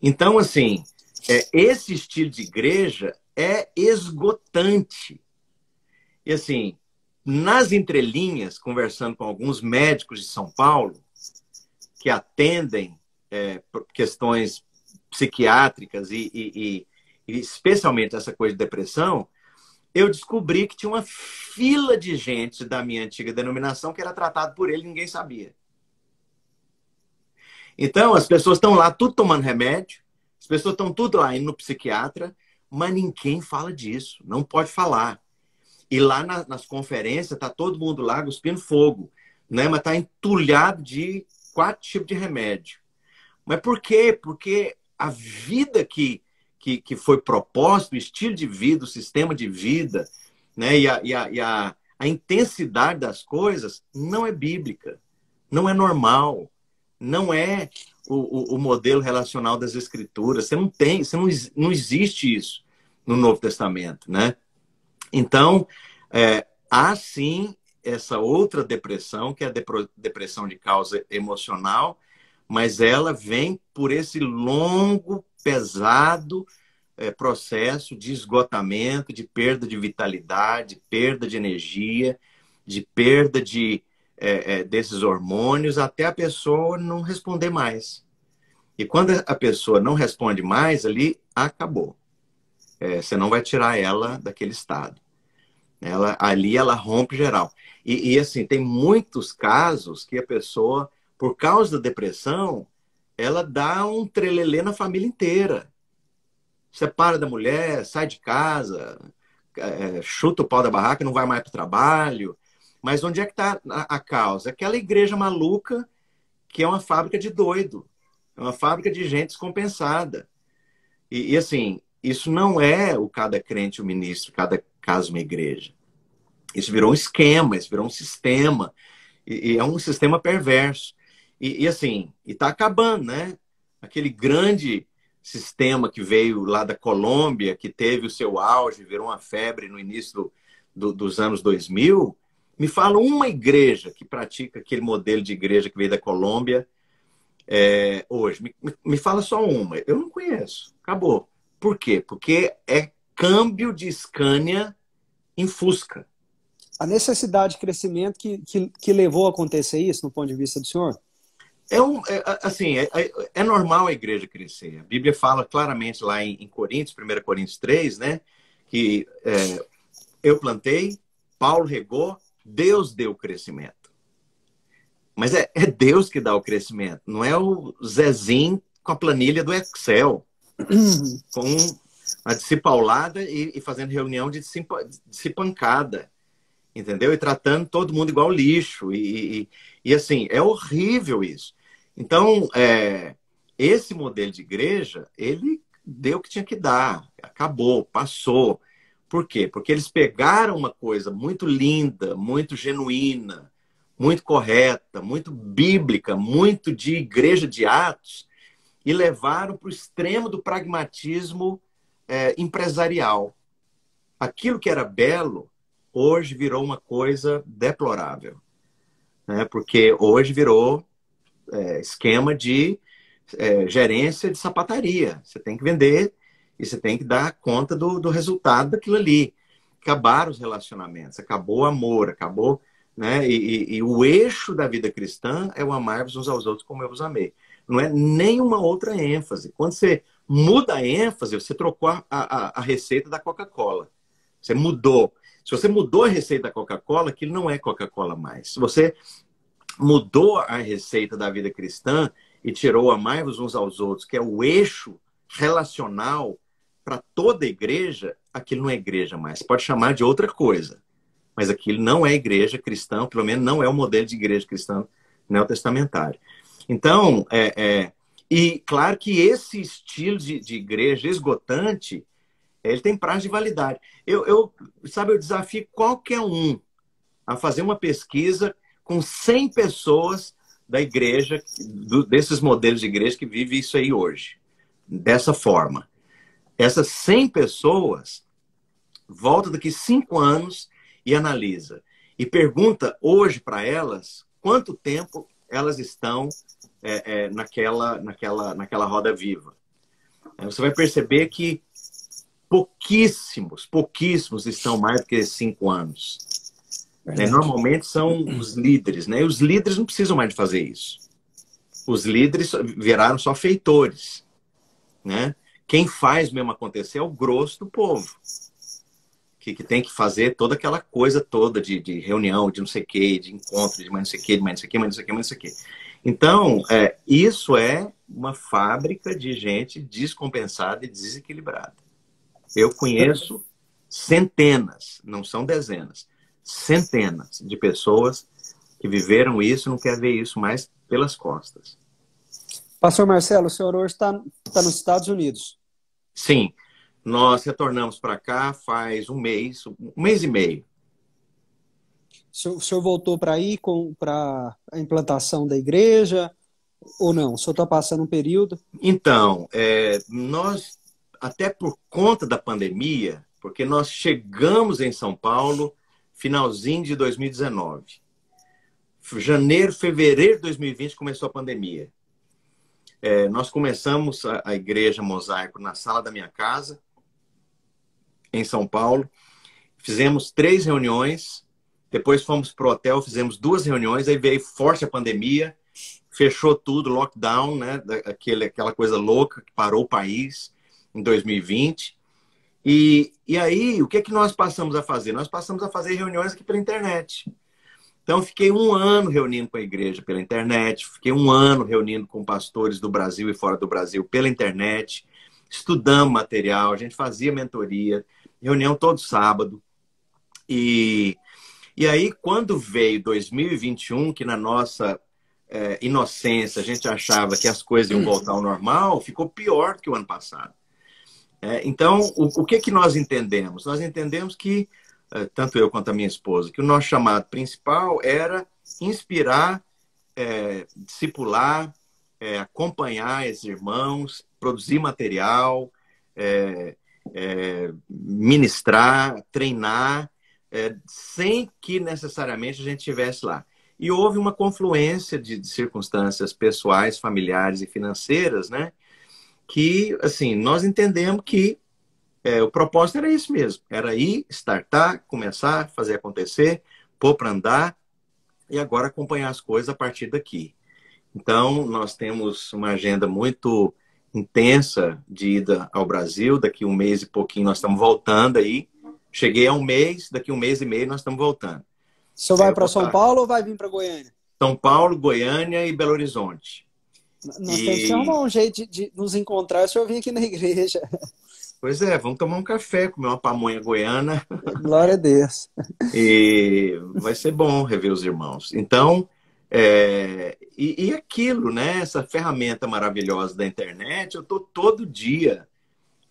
Então, assim, esse estilo de igreja é esgotante. E assim, nas entrelinhas, conversando com alguns médicos de São Paulo, que atendem questões psiquiátricas e especialmente essa coisa de depressão, eu descobri que tinha uma fila de gente da minha antiga denominação que era tratado por ele e ninguém sabia. Então, as pessoas estão lá tudo tomando remédio, as pessoas estão tudo lá indo no psiquiatra, mas ninguém fala disso, não pode falar. E lá nas conferências está todo mundo lá cuspindo fogo, né? Mas está entulhado de 4 tipos de remédio. Mas por quê? Porque a vida que foi proposta, o estilo de vida, o sistema de vida, né? e a intensidade das coisas não é bíblica, não é normal, não é o modelo relacional das Escrituras. Não existe isso no Novo Testamento, né? Então, há sim essa outra depressão, que é a depressão de causa emocional, mas ela vem por esse longo, pesado processo de esgotamento, de perda de vitalidade, perda de energia, de perda desses hormônios, até a pessoa não responder mais. E quando a pessoa não responde mais, ali acabou. Você não vai tirar ela daquele estado. Ali ela rompe geral. E assim, tem muitos casos que a pessoa, por causa da depressão, ela dá um trelelê na família inteira. Separa da mulher, sai de casa, chuta o pau da barraca, não vai mais para o trabalho. Mas onde é que está a causa? Aquela igreja maluca que é uma fábrica de doido. É uma fábrica de gente descompensada. E assim, isso não é o cada crente, o ministro, cada caso, uma igreja. Isso virou um esquema, isso virou um sistema. E é um sistema perverso. E assim, está acabando, né? Aquele grande sistema que veio lá da Colômbia, que teve o seu auge, virou uma febre no início dos anos 2000. Me fala uma igreja que pratica aquele modelo de igreja que veio da Colômbia hoje. Me fala só uma. Eu não conheço. Acabou. Por quê? Porque é câmbio de Scania em Fusca.
A necessidade de crescimento que levou a acontecer isso, no ponto de vista do senhor?
É normal a igreja crescer. A Bíblia fala claramente lá em Coríntios, 1 Coríntios 3, né? Que eu plantei, Paulo regou, Deus deu o crescimento. Mas é Deus que dá o crescimento, não é o Zezinho com a planilha do Excel, com a discipaulada e fazendo reunião de discipancada, entendeu? E tratando todo mundo igual lixo. E assim, é horrível isso. Então, esse modelo de igreja, ele deu o que tinha que dar. Acabou, passou. Por quê? Porque eles pegaram uma coisa muito linda, muito genuína, muito correta, muito bíblica, muito de igreja de Atos, e levaram para o extremo do pragmatismo empresarial. Aquilo que era belo, hoje virou uma coisa deplorável, né? Porque hoje virou esquema de gerência de sapataria. Você tem que vender e você tem que dar conta do resultado daquilo ali. Acabaram os relacionamentos, acabou o amor, acabou... Né? E o eixo da vida cristã é o amar-vos uns aos outros como eu vos amei. Não é nenhuma outra ênfase. Quando você muda a ênfase, você trocou a receita da Coca-Cola. Você mudou. Se você mudou a receita da Coca-Cola, aquilo não é Coca-Cola mais. Se você mudou a receita da vida cristã e tirou amar-vos uns aos outros, que é o eixo relacional para toda a igreja, aquilo não é igreja mais. Você pode chamar de outra coisa. Mas aquilo não é igreja cristã, pelo menos não é o modelo de igreja cristã neotestamentária. Então, e claro que esse estilo de igreja esgotante, ele tem prazo de validade. Eu desafio qualquer um a fazer uma pesquisa com 100 pessoas da igreja, desses modelos de igreja que vivem isso aí hoje, dessa forma. Essas 100 pessoas, volta daqui 5 anos e analisa. E pergunta hoje para elas quanto tempo elas estão naquela roda viva. Você vai perceber que pouquíssimos estão mais do que 5 anos. Normalmente são os líderes, né? E os líderes não precisam mais de fazer isso. Os líderes viraram só feitores, né? Quem faz mesmo acontecer é o grosso do povo. Que tem que fazer toda aquela coisa toda de reunião, de não sei o quê, de encontro, de mais não sei o quê, de mais não sei o quê, mais não sei o quê, mais não sei o quê. Então, isso é uma fábrica de gente descompensada e desequilibrada. Eu conheço centenas, não são dezenas, centenas de pessoas que viveram isso e não querem ver isso mais pelas costas.
Pastor Marcelo, o senhor hoje está nos Estados Unidos.
Sim. Nós retornamos para cá faz um mês e meio.
O senhor voltou para aí para a implantação da igreja ou não? O senhor está passando um período?
Então, nós, até por conta da pandemia, porque nós chegamos em São Paulo finalzinho de 2019. Janeiro, fevereiro de 2020 começou a pandemia. Nós começamos a Igreja Mosaico na sala da minha casa, em São Paulo. Fizemos 3 reuniões, depois fomos para o hotel, fizemos 2 reuniões, aí veio forte a pandemia, fechou tudo, lockdown, né? Aquela coisa louca que parou o país em 2020. E aí, o que nós passamos a fazer? Nós passamos a fazer reuniões aqui pela internet. Então, fiquei 1 ano reunindo com a igreja pela internet, fiquei 1 ano reunindo com pastores do Brasil e fora do Brasil pela internet, estudamos material, a gente fazia mentoria, reunião todo sábado. E aí, quando veio 2021, que na nossa inocência a gente achava que as coisas iam voltar ao normal, ficou pior do que o ano passado. Então, o que nós entendemos? Nós entendemos que, tanto eu quanto a minha esposa, que o nosso chamado principal era inspirar, discipular, acompanhar esses irmãos, produzir material, ministrar, treinar, sem que necessariamente a gente estivesse lá. E houve uma confluência de circunstâncias pessoais, familiares e financeiras, né? Que, assim, nós entendemos que o propósito era isso mesmo. Era ir, startar, começar, fazer acontecer, pôr para andar e agora acompanhar as coisas a partir daqui. Então, nós temos uma agenda muito intensa de ida ao Brasil. Daqui 1 mês e pouquinho nós estamos voltando aí. Cheguei a 1 mês, daqui 1 mês e meio nós estamos voltando.
O senhor vai para São Paulo ou vai vir para Goiânia?
São Paulo, Goiânia e Belo Horizonte.
Nós temos que arrumar um jeito de nos encontrar. O senhor vir aqui na igreja.
Pois é, vamos tomar um café, comer uma pamonha goiana.
Glória a Deus.
E vai ser bom rever os irmãos. Então, e aquilo, né? Essa ferramenta maravilhosa da internet, eu estou todo dia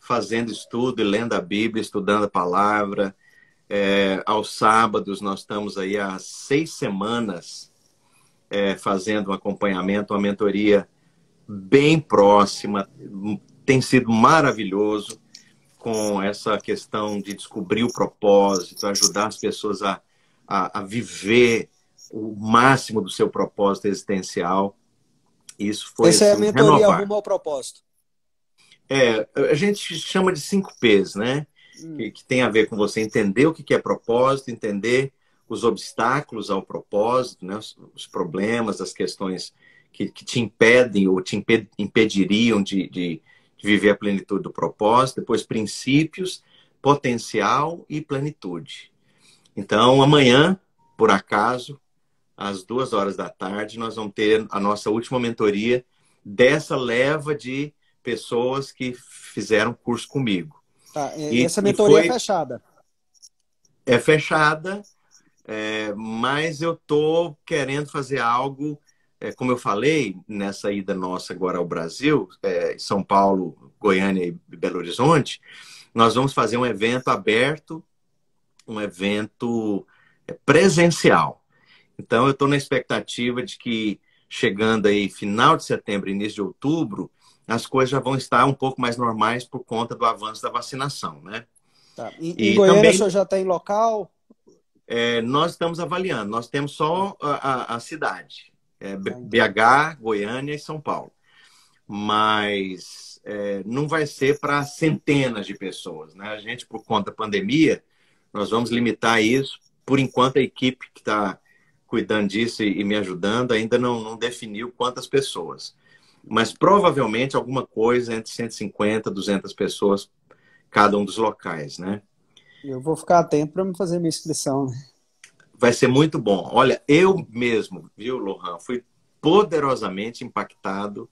fazendo estudo e lendo a Bíblia, estudando a palavra. Aos sábados, nós estamos aí há 6 semanas fazendo um acompanhamento, uma mentoria bem próxima. Tem sido maravilhoso com essa questão de descobrir o propósito, ajudar as pessoas a viver o máximo do seu propósito existencial. Isso foi
Essa é a
assim,
mentoria
renovar.
rumo ao propósito.
A gente chama de 5 P's, né? Que tem a ver com você entender o que é propósito, entender os obstáculos ao propósito, né? Os problemas, as questões que te impedem ou te impediriam de viver a plenitude do propósito. Depois, princípios, potencial e plenitude. Então, amanhã, por acaso, às 2 horas da tarde, nós vamos ter a nossa última mentoria dessa leva de pessoas que fizeram curso comigo.
Tá, essa mentoria é fechada.
É fechada, mas eu estou querendo fazer algo, como eu falei, nessa ida nossa agora ao Brasil, São Paulo, Goiânia e Belo Horizonte, nós vamos fazer um evento aberto, um evento presencial. Então, eu estou na expectativa de que, chegando aí final de setembro, início de outubro, as coisas já vão estar um pouco mais normais por conta do avanço da vacinação, né?
Tá. Em Goiânia, também, o senhor já tem local?
Nós estamos avaliando. Nós temos só a cidade. BH, Goiânia e São Paulo. Mas não vai ser para centenas de pessoas, né? A gente, por conta da pandemia, nós vamos limitar isso. Por enquanto, a equipe que está cuidando disso e me ajudando ainda não definiu quantas pessoas. Mas provavelmente alguma coisa entre 150 e 200 pessoas cada um dos locais, né?
Eu vou ficar atento para me fazer minha inscrição.
Vai ser muito bom. Olha, eu mesmo, viu, Lohan, fui poderosamente impactado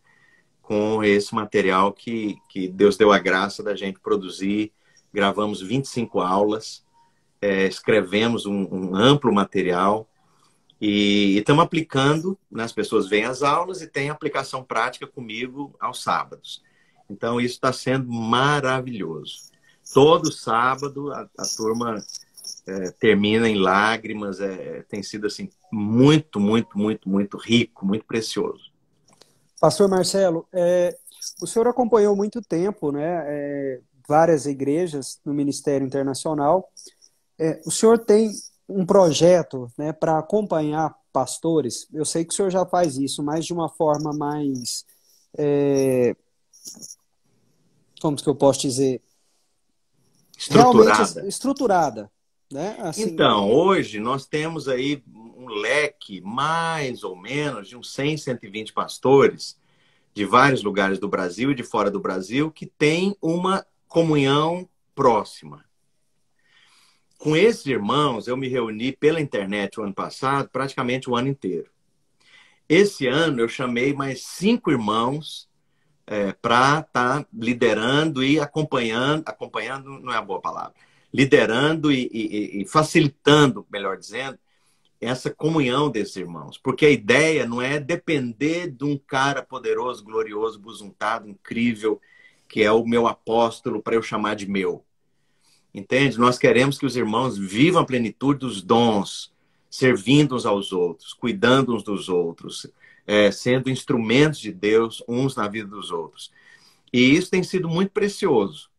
com esse material que Deus deu a graça da gente produzir. Gravamos 25 aulas, escrevemos um amplo material e estamos aplicando, né? As pessoas vêm às aulas e tem aplicação prática comigo aos sábados. Então, isso está sendo maravilhoso. Todo sábado a turma termina em lágrimas. Tem sido assim muito, muito, muito, muito rico, muito precioso.
Pastor Marcelo, o senhor acompanhou muito tempo, né, várias igrejas no Ministério Internacional. O senhor tem um projeto, né, para acompanhar pastores? Eu sei que o senhor já faz isso, mas de uma forma mais... como que eu posso dizer?
Estruturada.
Realmente estruturada. Né? Assim...
Então, hoje nós temos aí um leque mais ou menos de uns 100, 120 pastores de vários lugares do Brasil e de fora do Brasil que tem uma comunhão próxima. Com esses irmãos, eu me reuni pela internet o ano passado, praticamente o ano inteiro. Esse ano, eu chamei mais 5 irmãos para estar liderando e acompanhando não é a boa palavra, liderando e facilitando, melhor dizendo, essa comunhão desses irmãos. Porque a ideia não é depender de um cara poderoso, glorioso, busuntado, incrível, que é o meu apóstolo, para eu chamar de meu. Entende? Nós queremos que os irmãos vivam a plenitude dos dons, servindo uns aos outros, cuidando uns dos outros, sendo instrumentos de Deus uns na vida dos outros. E isso tem sido muito precioso.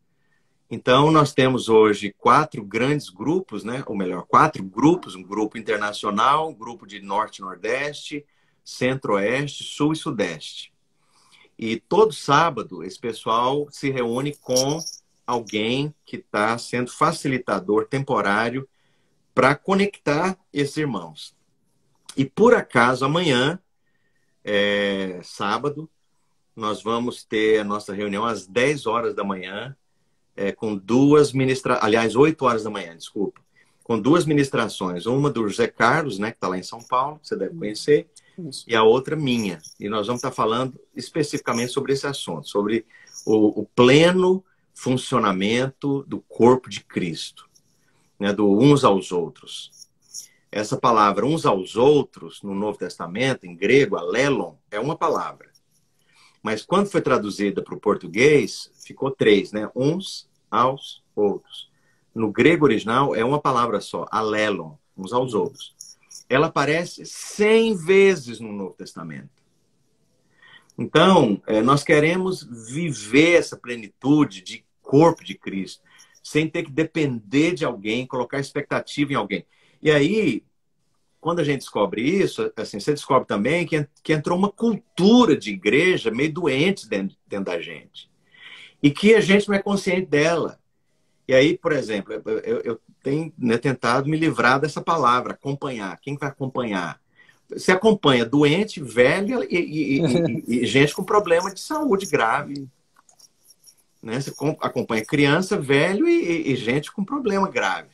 Então, nós temos hoje 4 grandes grupos, né? Ou melhor, 4 grupos: um grupo internacional, um grupo de Norte e Nordeste, Centro-Oeste, Sul e Sudeste. E todo sábado, esse pessoal se reúne com alguém que está sendo facilitador temporário para conectar esses irmãos. E por acaso, amanhã, sábado, nós vamos ter a nossa reunião às 10 horas da manhã, com 2 ministrações, aliás, 8 horas da manhã, desculpa, com 2 ministrações, uma do José Carlos, né, que está lá em São Paulo, você deve conhecer, e a outra minha. E nós vamos estar falando especificamente sobre esse assunto, sobre o pleno funcionamento do corpo de Cristo, né, do uns aos outros. Essa palavra uns aos outros, no Novo Testamento, em grego, alelon, é uma palavra. mas quando foi traduzida para o português, ficou três, né? Uns aos outros. No grego original é uma palavra só, alelon, uns aos outros. Ela aparece 100 vezes no Novo Testamento. Então, nós queremos viver essa plenitude de corpo de Cristo, sem ter que depender de alguém, colocar expectativa em alguém. E aí, quando a gente descobre isso, assim, você descobre também que entrou uma cultura de igreja meio doente dentro da gente. E que a gente não é consciente dela. E aí, por exemplo, eu tenho, né, tentado me livrar dessa palavra, acompanhar. Quem vai acompanhar? Você acompanha doente, velho e gente com problema de saúde grave. Né? Você acompanha criança, velho e gente com problema grave.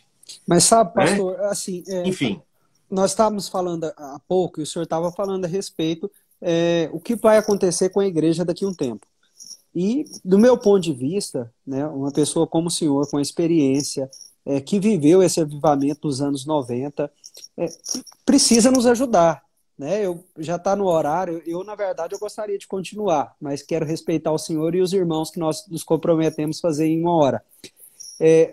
Mas sabe,
Né?
pastor, assim,
Enfim.
nós estávamos falando há pouco, e o senhor estava falando a respeito o que vai acontecer com a igreja daqui a um tempo. E, do meu ponto de vista, né, uma pessoa como o senhor, com a experiência, que viveu esse avivamento nos anos 90, precisa nos ajudar. Né? Eu, já está no horário, na verdade, eu gostaria de continuar, mas quero respeitar o senhor e os irmãos que nós nos comprometemos a fazer em uma hora.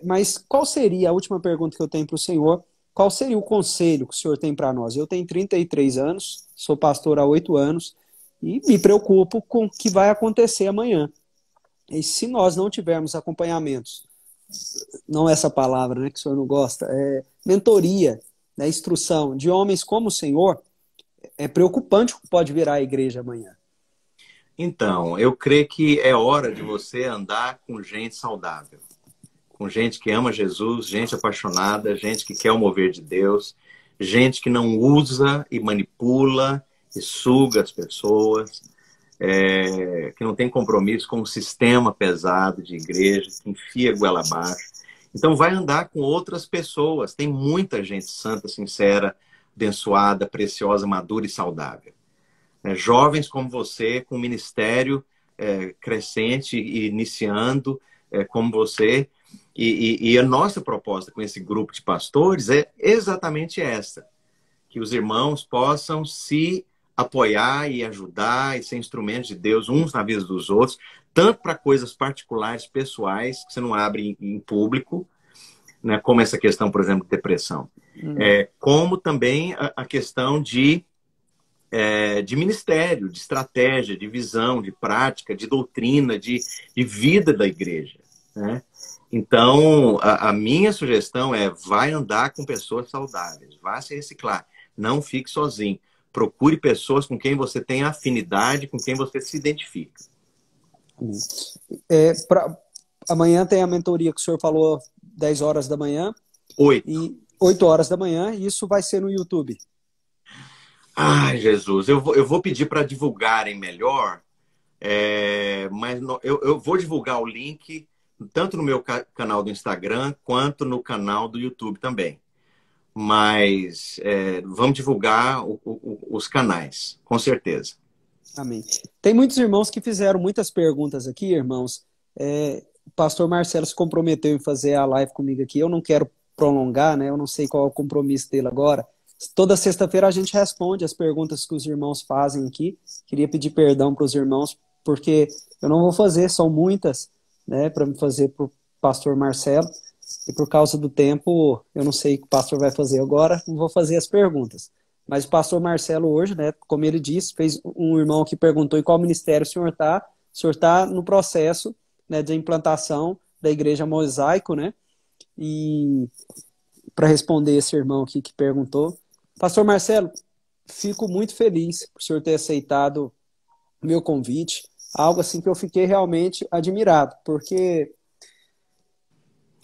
Mas qual seria, a última pergunta que eu tenho para o senhor, qual seria o conselho que o senhor tem para nós? Eu tenho 33 anos, sou pastor há 8 anos, e me preocupo com o que vai acontecer amanhã. E se nós não tivermos acompanhamentos, não essa palavra, né, que o senhor não gosta, mentoria, né, instrução de homens como o senhor, é preocupante o que pode virar a igreja amanhã.
Então, eu creio que é hora de você andar com gente saudável. Com gente que ama Jesus, gente apaixonada, gente que quer o mover de Deus, gente que não usa e manipula e suga as pessoas, que não tem compromisso com um sistema pesado de igreja, que enfia a goela abaixo. Então vai andar com outras pessoas. Tem muita gente santa, sincera, abençoada, preciosa, madura e saudável. Jovens como você, com ministério crescente e iniciando como você. E a nossa proposta com esse grupo de pastores é exatamente essa. Que os irmãos possam se apoiar e ajudar e ser instrumentos de Deus uns na vida dos outros, tanto para coisas particulares, pessoais, que você não abre em público, né, como essa questão, por exemplo, de depressão. Como também a questão de ministério, de estratégia, de visão, de prática, de doutrina, de vida da igreja. Né? Então, a minha sugestão vai andar com pessoas saudáveis, vá se reciclar, não fique sozinho. Procure pessoas com quem você tem afinidade, com quem você se identifica.
Amanhã tem a mentoria que o senhor falou, 10 horas da manhã. 8 horas da manhã, e isso vai ser no YouTube.
Ai, Jesus, eu vou pedir para divulgarem melhor, mas eu vou divulgar o link tanto no meu canal do Instagram quanto no canal do YouTube também. Mas vamos divulgar os canais, com certeza.
Amém. Tem muitos irmãos que fizeram muitas perguntas aqui, irmãos. O pastor Marcelo se comprometeu em fazer a live comigo aqui. Eu não quero prolongar, né? Eu não sei qual é o compromisso dele agora. Toda sexta-feira a gente responde as perguntas que os irmãos fazem aqui. Queria pedir perdão para os irmãos, porque eu não vou fazer, são muitas, né, para me fazer para o pastor Marcelo. E por causa do tempo, eu não sei o que o pastor vai fazer agora, não vou fazer as perguntas. Mas o pastor Marcelo hoje, né, como ele disse, fez um irmão que perguntou em qual ministério o senhor está. O senhor está no processo, né, de implantação da igreja Mosaico, né? E para responder esse irmão aqui que perguntou, pastor Marcelo, fico muito feliz por o senhor ter aceitado o meu convite, algo assim que eu fiquei realmente admirado, porque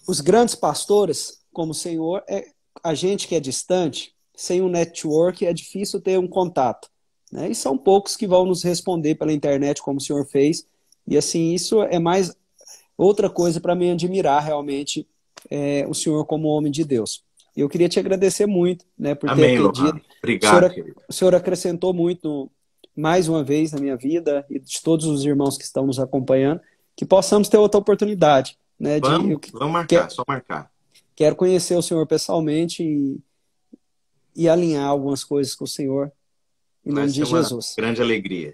os grandes pastores, como o senhor, a gente que é distante, sem um network, é difícil ter um contato. Né? E são poucos que vão nos responder pela internet, como o senhor fez. E assim, isso é mais outra coisa para me admirar realmente o senhor como homem de Deus. E eu queria te agradecer muito, né, por
Amém,
ter atendido.
Lohan. Obrigado, querido.
O senhor acrescentou muito, mais uma vez, na minha vida e de todos os irmãos que estão nos acompanhando, que possamos ter outra oportunidade. Né,
vamos marcar, só marcar.
Quero conhecer o senhor pessoalmente e alinhar algumas coisas com o senhor, em nome de Jesus.
Grande alegria.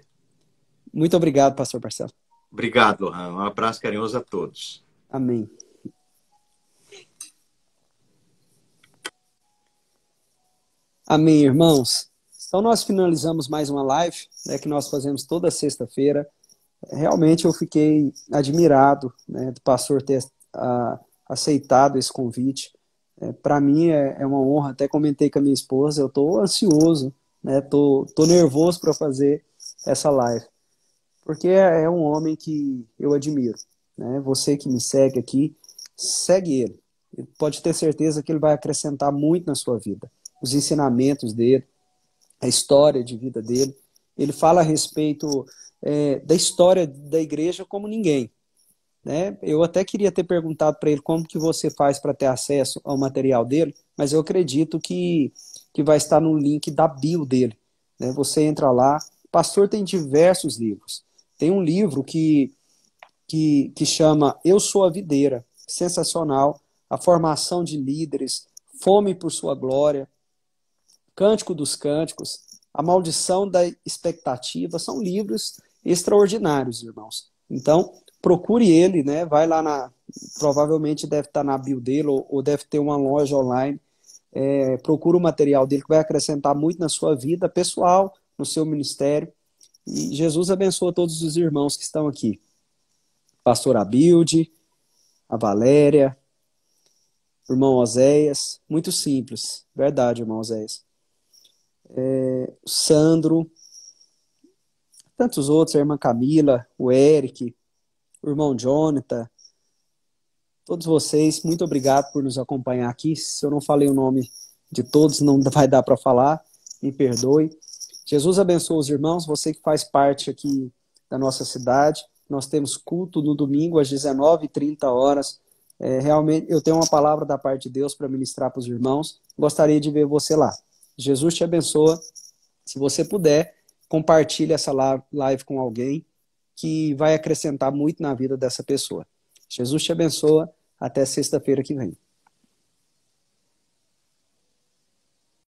Muito obrigado, pastor Marcelo.
Obrigado, Lohan. Um abraço carinhoso a todos.
Amém. Amém, irmãos. Então nós finalizamos mais uma live, né, que nós fazemos toda sexta-feira. Realmente eu fiquei admirado, né, do pastor ter aceitado esse convite. Para mim é uma honra, até comentei com a minha esposa, eu estou ansioso, né, tô nervoso para fazer essa live, porque é um homem que eu admiro. Né? Você que me segue aqui, segue ele. Pode ter certeza que ele vai acrescentar muito na sua vida. Os ensinamentos dele, a história de vida dele. Ele fala a respeito da história da igreja como ninguém. Né? Eu até queria ter perguntado para ele como que você faz para ter acesso ao material dele, mas eu acredito que vai estar no link da bio dele. Né? Você entra lá, o pastor tem diversos livros. Tem um livro que chama Eu Sou a Videira, sensacional, a formação de líderes, fome por sua glória, Cântico dos Cânticos, A Maldição da Expectativa, são livros extraordinários, irmãos. Então, procure ele, né? Vai lá provavelmente deve estar na bio dele ou deve ter uma loja online. Procura o material dele que vai acrescentar muito na sua vida pessoal, no seu ministério. E Jesus abençoa todos os irmãos que estão aqui. Pastor Abilde, a Valéria, o irmão Oséias, muito simples, verdade, irmão Oséias. Sandro, tantos outros, a irmã Camila, o Eric, o irmão Jonathan, todos vocês, muito obrigado por nos acompanhar aqui. Se eu não falei o nome de todos, não vai dar para falar, me perdoe. Jesus abençoe os irmãos, você que faz parte aqui da nossa cidade. Nós temos culto no domingo às 19h30. Realmente, eu tenho uma palavra da parte de Deus para ministrar para os irmãos. Gostaria de ver você lá. Jesus te abençoa. Se você puder, compartilhe essa live com alguém que vai acrescentar muito na vida dessa pessoa. Jesus te abençoa. Até sexta-feira que vem.